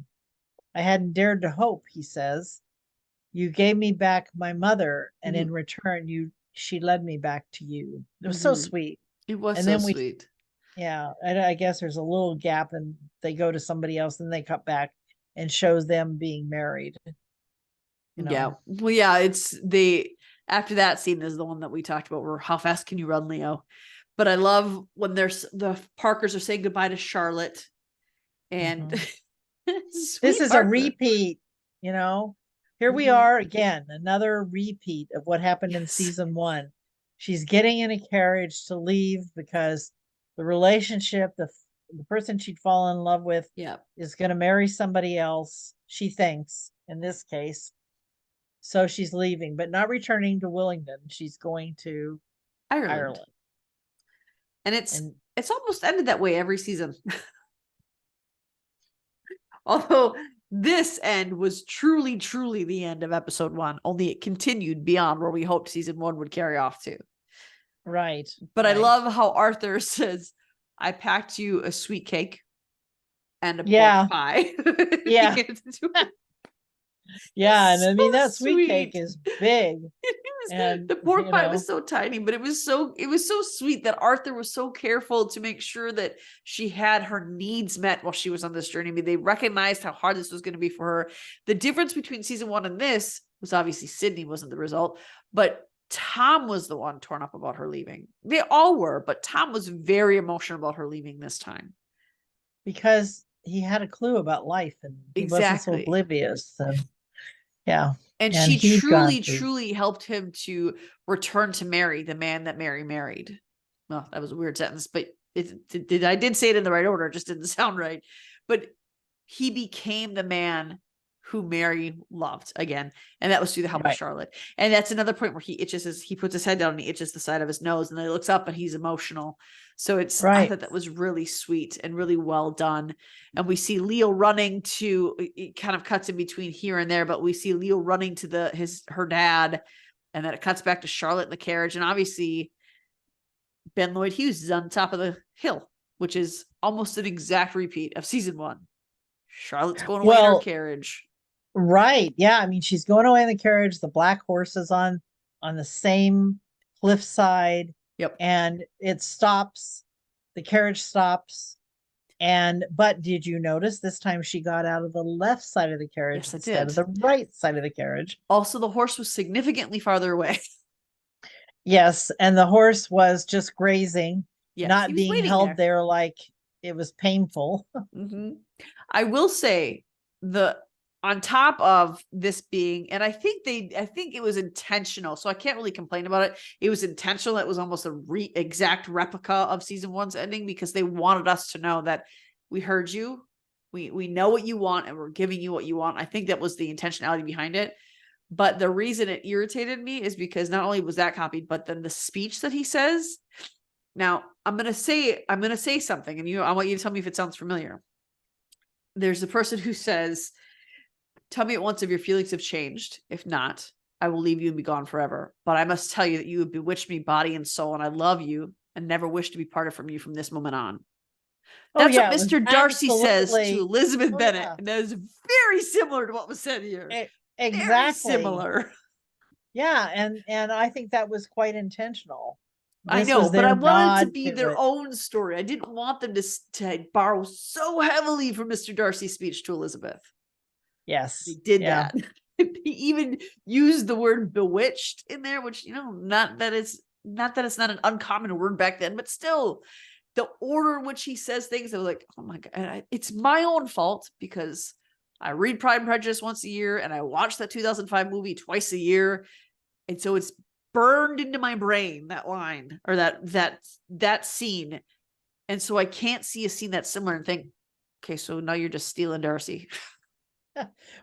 I hadn't dared to hope, he says. You gave me back my mother, and in return, she led me back to you. It was so sweet. It was and so then sweet. Yeah. And I guess there's a little gap, and they go to somebody else, and they cut back and shows them being married. Yeah. Well, yeah, after that scene is the one that we talked about, where how fast can you run, Leo? But I love when the Parkers are saying goodbye to Charlotte, and this is a repeat, here we are again, another repeat of what happened in season 1. She's getting in a carriage to leave because the relationship, the person she'd fallen in love with, is going to marry somebody else, she thinks, in this case. So she's leaving, but not returning to Willingdon. She's going to Ireland. And it's almost ended that way every season. Although this end was truly, truly the end of episode 1, only it continued beyond where we hoped season 1 would carry off to. Right. But I love how Arthur says, I packed you a sweet cake and a pork pie. Yeah. Yeah, and I mean, that sweet cake is big. And the pork pie was so tiny, but it was so sweet that Arthur was so careful to make sure that she had her needs met while she was on this journey. I mean, they recognized how hard this was going to be for her. The difference between season 1 and this was obviously Sydney wasn't the result, but Tom was the one torn up about her leaving. They all were, but Tom was very emotional about her leaving this time. Because he had a clue about life, and he wasn't so oblivious. Yeah. And she truly helped him to return to Mary, the man that Mary married. Well, that was a weird sentence, but I did say it in the right order. It just didn't sound right. But he became the man who Mary loved again. And that was through the help of Charlotte. And that's another point where he puts his head down and he itches the side of his nose, and then he looks up and he's emotional. So I thought that was really sweet and really well done. And we see Leo running to, it kind of cuts in between here and there, but we see Leo running to her dad, and then it cuts back to Charlotte in the carriage. And obviously Ben Lloyd Hughes is on top of the hill, which is almost an exact repeat of season 1. Charlotte's going away in her carriage. Right. Yeah. I mean, she's going away in the carriage. The black horse is on the same cliffside. Yep. And it stops. The carriage stops. But did you notice this time she got out of the left side of the carriage instead of the right side of the carriage? Also, the horse was significantly farther away. Yes. And the horse was just grazing, not being held there like it was painful. I will say, on top of this being, and I think it was intentional, so I can't really complain about it. It was intentional. It was almost a exact replica of season 1's ending, because they wanted us to know that we heard you, we know what you want, and we're giving you what you want. I think that was the intentionality behind it. But the reason it irritated me is because not only was that copied, but then the speech that he says. Now, I'm gonna say something, and I want you to tell me if it sounds familiar. There's a person who says, tell me at once if your feelings have changed. If not, I will leave you and be gone forever. But I must tell you that you have bewitched me body and soul, and I love you and never wish to be parted from you from this moment on. That's what Mr. Darcy says to Elizabeth Bennet. Yeah. And that is very similar to what was said here. Exactly. Very similar. Yeah. And I think that was quite intentional. I know, but I wanted it to be their own story. I didn't want them to borrow so heavily from Mr. Darcy's speech to Elizabeth. Yes. They did that. He even used the word bewitched in there, which, not that it's not an uncommon word back then, but still, the order in which he says things, I was like, oh my God. And it's my own fault because I read Pride and Prejudice once a year and I watch that 2005 movie twice a year. And so it's burned into my brain, that line or that scene. And so I can't see a scene that's similar and think, okay, so now you're just stealing Darcy.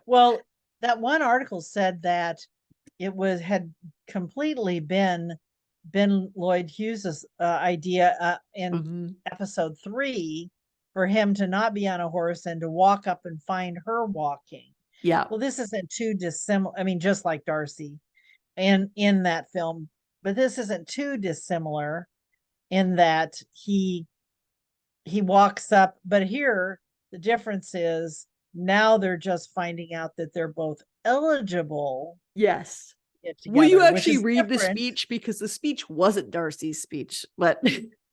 Well, that one article said that it had completely been Ben Lloyd Hughes's idea in episode 3 for him to not be on a horse and to walk up and find her walking. Yeah. Well, this isn't too dissimilar. I mean, just like Darcy and in that film, but this isn't too dissimilar in that he walks up, but here the difference is now they're just finding out that they're both eligible. Yes. Together, will you actually read different. the speech? Because the speech wasn't Darcy's speech, but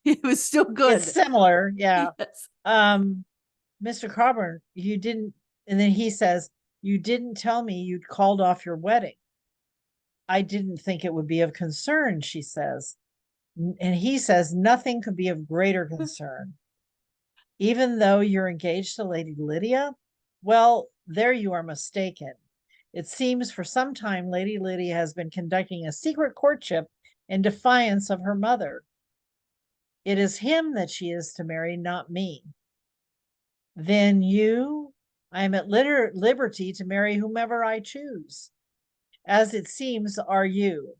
it was still good. It's similar. Yeah. Yes. Mr. Coburn, you didn't, and then he says, you didn't tell me you'd called off your wedding. I didn't think it would be of concern, she says. And he says, nothing could be of greater concern. Even though you're engaged to Lady Lydia? Well, there you are mistaken. It seems for some time Lady Lydia has been conducting a secret courtship in defiance of her mother. It is him that she is to marry, not me. Then I am at liberty to marry whomever I choose, as it seems are you.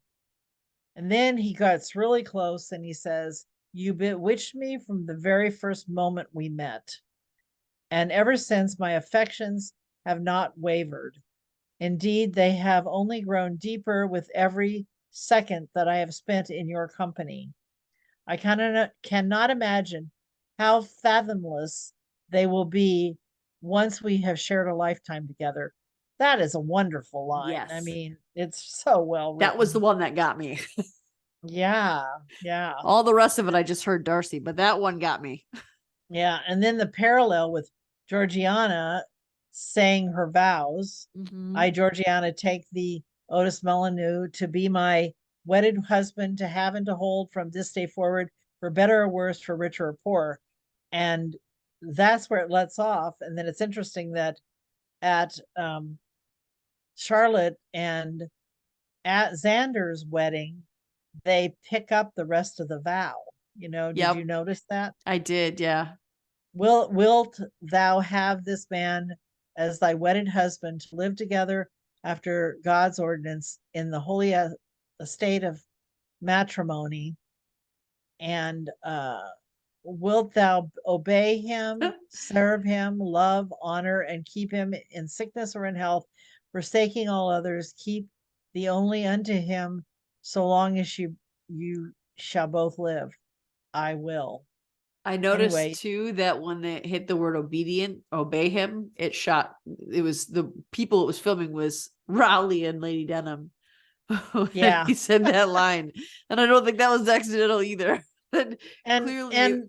And then he gets really close and he says, you bewitched me from the very first moment we met. And ever since, my affections have not wavered. Indeed, they have only grown deeper with every second that I have spent in your company. I cannot imagine how fathomless they will be once we have shared a lifetime together. That is a wonderful line. Yes. I mean, it's so well written. That was the one that got me. Yeah. All the rest of it, I just heard Darcy, but that one got me. Yeah. And then the parallel with Georgiana saying her vows. I, Georgiana, take the Otis Molyneux to be my wedded husband, to have and to hold from this day forward, for better or worse, for richer or poor. And that's where it lets off. And then it's interesting that at Charlotte and at Xander's wedding, they pick up the rest of the vow. Did you notice that? I did, yeah. Wilt thou have this man as thy wedded husband to live together after God's ordinance in the holy estate of matrimony? And wilt thou obey him, serve him, love, honor, and keep him in sickness or in health, forsaking all others, keep thee only unto him, so long as you shall both live? I will. I noticed too that when they hit the word obey him, it was the people it was filming was Rowley and Lady Denham. Yeah. He said that line. And I don't think that was accidental either. And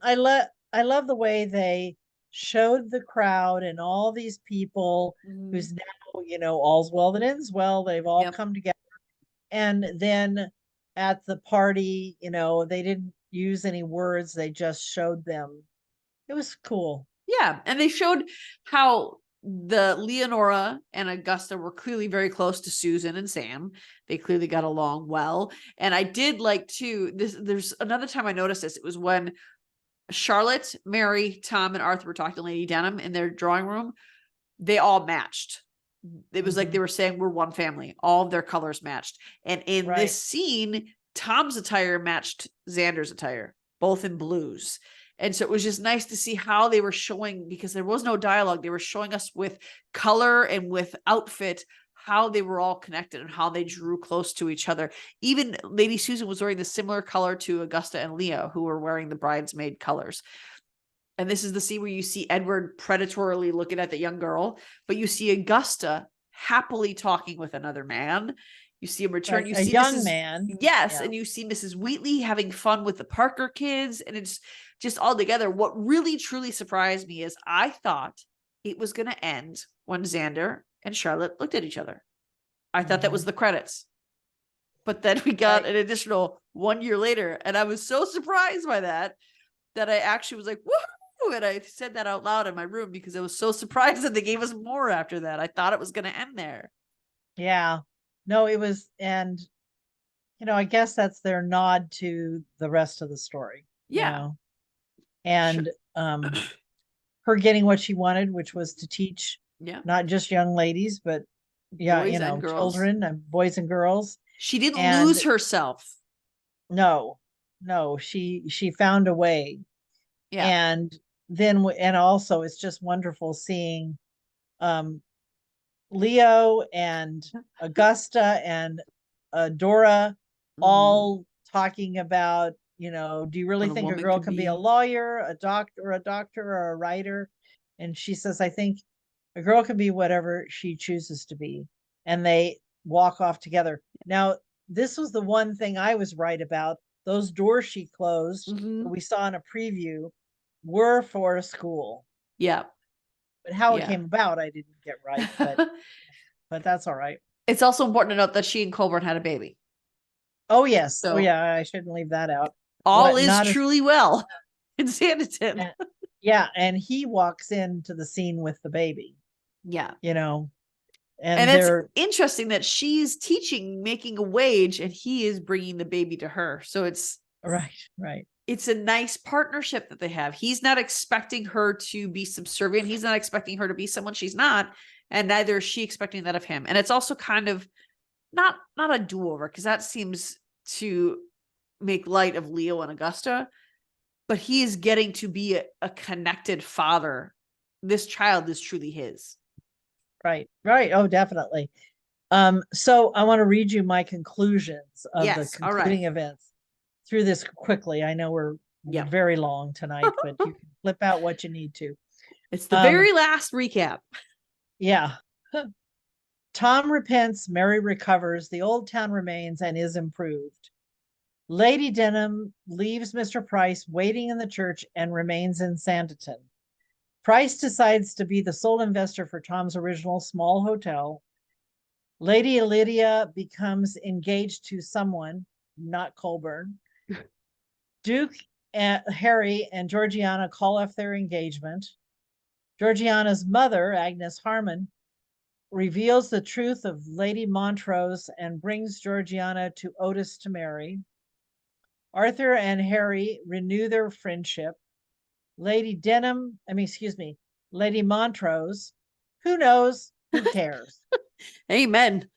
I love the way they showed the crowd and all these people who's now, all's well that ends well. They've all come together. And then at the party, they didn't use any words. They just showed them. It was cool. Yeah. And they showed how the Leonora and Augusta were clearly very close to Susan and Sam. They clearly got along well. And I did like too, there's another time I noticed this. It was when Charlotte, Mary, Tom, and Arthur were talking to Lady Denham in their drawing room. They all matched. It was like they were saying we're one family. All of their colors matched. And in this scene, Tom's attire matched Xander's attire, both in blues. And so it was just nice to see how they were showing, because there was no dialogue. They were showing us with color and with outfit, how they were all connected and how they drew close to each other. Even Lady Susan was wearing the similar color to Augusta and Leo, who were wearing the bridesmaid colors. And this is the scene where you see Edward predatorily looking at the young girl, but you see Augusta happily talking with another man. You see him return. Like you a see young Mrs. man. Yes. Yeah. And you see Mrs. Wheatley having fun with the Parker kids. And it's just all together. What really, truly surprised me is I thought it was going to end when Xander and Charlotte looked at each other. I thought that was the credits. But then we got an additional 1 year later. And I was so surprised by that that I actually was like, woohoo! And I said that out loud in my room because I was so surprised that they gave us more after that. I thought it was going to end there. Yeah. No, it was, and I guess that's their nod to the rest of the story, Yeah. and Sure. her getting what she wanted, which was to teach Yeah. not just young ladies, but Boys and girls. children and boys and girls. She didn't And lose herself. no, she found a way. Yeah. And then, and also it's just wonderful seeing Leo and Augusta and Dora all talking about, do you really What a think a woman girl can can be a be. lawyer, a doctor, or a writer? And she says, I think a girl can be whatever she chooses to be. And they walk off together. Now, this was the one thing I was right about. Those doors she closed that we saw in a preview were for a school. Yeah. But how it Yeah. came about, I didn't get right. But that's all right. It's also important to note that she and Colburn had a baby. Oh, yes. So oh, yeah. I shouldn't leave that out. all What, is not truly well in Sanditon. Yeah. And he walks into the scene with the baby, Yeah. and it's they're interesting that she's teaching, making a wage, and he is bringing the baby to her. So it's right. It's a nice partnership that they have. He's not expecting her to be subservient. He's not expecting her to be someone she's not. And neither is she expecting that of him. And it's also kind of not a do-over, because that seems to make light of Leo and Augusta, but he is getting to be a connected father. This child is truly his. Right. Oh, definitely. So I want to read you my conclusions of the concluding events through this quickly. I know we're very long tonight, but you can flip out what you need to. It's the very last recap. Yeah. Tom repents, Mary recovers, the old town remains and is improved. Lady Denham leaves Mr. Price waiting in the church and remains in Sanditon. Price decides to be the sole investor for Tom's original small hotel. Lady Lydia becomes engaged to someone, not Colburn. Duke, Harry, and Georgiana call off their engagement. Georgiana's mother, Agnes Harmon, reveals the truth of Lady Montrose and brings Georgiana to Otis to marry. Arthur and Harry renew their friendship. Lady Montrose, who knows, who cares? Amen.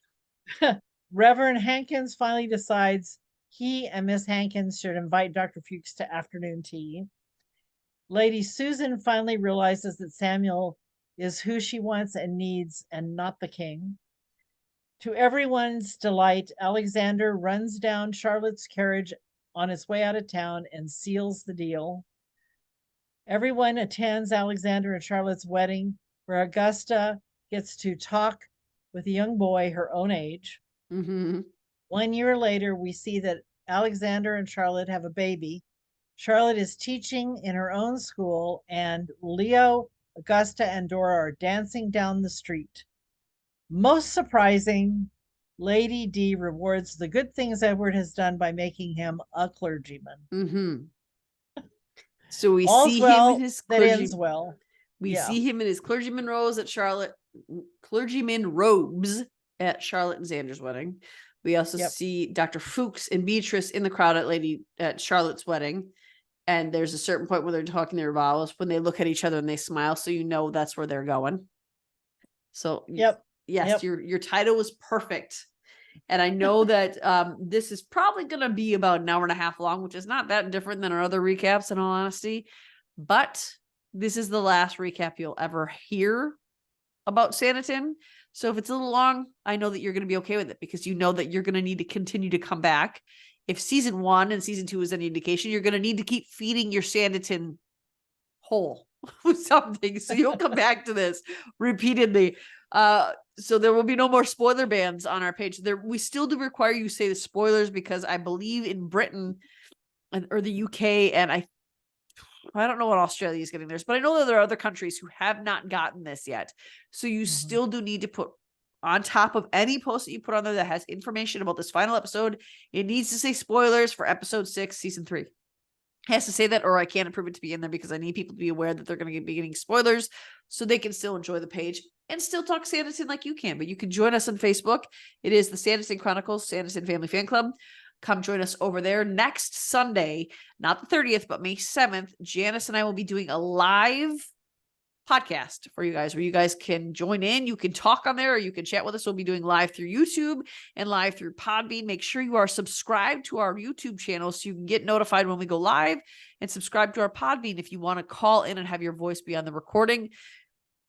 Reverend Hankins finally decides he and Miss Hankins should invite Dr. Fuchs to afternoon tea. Lady Susan finally realizes that Samuel is who she wants and needs and not the king. To everyone's delight, Alexander runs down Charlotte's carriage on its way out of town and seals the deal. Everyone attends Alexander and Charlotte's wedding, where Augusta gets to talk with a young boy her own age. 1 year later, we see that Alexander and Charlotte have a baby. Charlotte is teaching in her own school, and Leo, Augusta, and Dora are dancing down the street. Most surprising, Lady D rewards the good things Edward has done by making him a clergyman. So we see him in his clergyman. We see him in his clergyman robes at Charlotte and Xander's wedding. We also see Dr. Fuchs and Beatrice in the crowd at Charlotte's wedding. And there's a certain point where they're talking their vows when they look at each other and they smile. So that's where they're going. So yes, your title was perfect. And I know that this is probably going to be about an hour and a half long, which is not that different than our other recaps, in all honesty. But this is the last recap you'll ever hear about Sanditon. So if it's a little long, I know that you're going to be okay with it, because you know that you're going to need to continue to come back. If season 1 and season 2 is any indication, you're going to need to keep feeding your Sanditon hole with something. So you'll come back to this repeatedly. So there will be no more spoiler bans on our page. We still do require you say the spoilers, because I believe in Britain or the UK, and I don't know what Australia is getting theirs, but I know that there are other countries who have not gotten this yet. So you still do need to put on top of any post that you put on there that has information about this final episode. It needs to say spoilers for episode 6, season 3. has to say that, or I can't approve it to be in there because I need people to be aware that they're going to be getting spoilers so they can still enjoy the page and still talk Sanditon like you can. But you can join us on Facebook. It is the Sanditon Chronicles, Sanditon Family Fan Club. Come join us over there next Sunday, not the 30th, but May 7th. Janice and I will be doing a live podcast for you guys where you guys can join in. You can talk on there or you can chat with us. We'll be doing live through YouTube and live through Podbean. Make sure you are subscribed to our YouTube channel so you can get notified when we go live, and subscribe to our Podbean if you want to call in and have your voice be on the recording.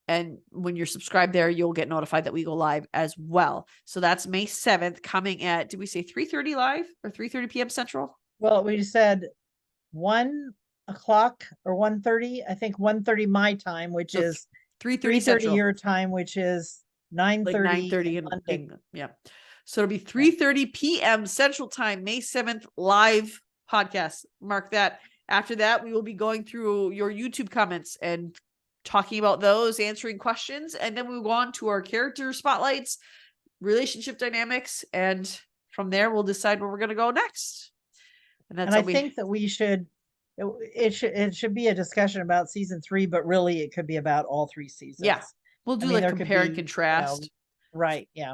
And when you're subscribed there, you'll get notified that we go live as well. So that's May 7th coming at, did we say 3:30 live or 3:30 p.m. Central? Well, we said 1 o'clock or 1:30, I think 1:30 my time, which is 3:30 Central. your time, which is 9:30. Like 9:30 in England. Yeah. So it'll be 3:30 p.m. Central Time, May 7th, live podcast. Mark that. After that, we will be going through your YouTube comments and talking about those, answering questions, and then we will go on to our character spotlights, relationship dynamics, and from there we'll decide where we're going to go next. And that's I think that we should, it should be a discussion about season 3, but really it could be about all 3 seasons. Yeah. We'll do like compare and contrast. Right. Yeah.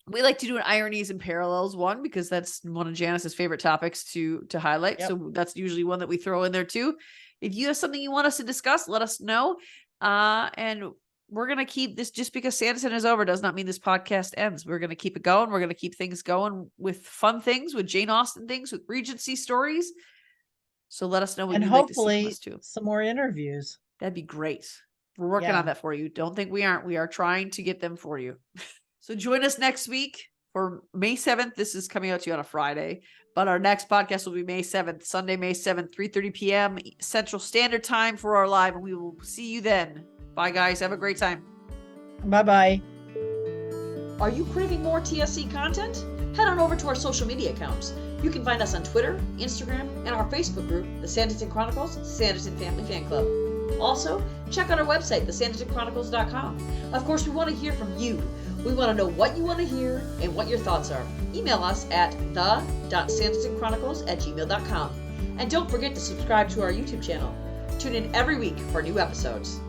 We like to do an ironies and parallels one because that's one of Janice's favorite topics to highlight. Yep. So that's usually one that we throw in there too. If you have something you want us to discuss, let us know. And we're going to keep this, just because Sanditon is over does not mean this podcast ends. We're going to keep it going. We're going to keep things going with fun things, with Jane Austen things, with Regency stories. So let us know what And you'd hopefully like to see from us too. Some more interviews. That'd be great. We're working on that for you. Don't think we aren't. We are trying to get them for you. So join us next week for May 7th. This is coming out to you on a Friday, but our next podcast will be May 7th, Sunday, May 7th, 3:30 p.m. Central Standard Time for our live, and we will see you then. Bye, guys. Have a great time. Bye-bye. Are you craving more TSC content? Head on over to our social media accounts. You can find us on Twitter, Instagram, and our Facebook group, the Sanditon Chronicles, Sanditon Family Fan Club. Also, check out our website, thesanditonchronicles.com. Of course, we want to hear from you. We want to know what you want to hear and what your thoughts are. Email us at the.sanditonchronicles@gmail.com. And don't forget to subscribe to our YouTube channel. Tune in every week for new episodes.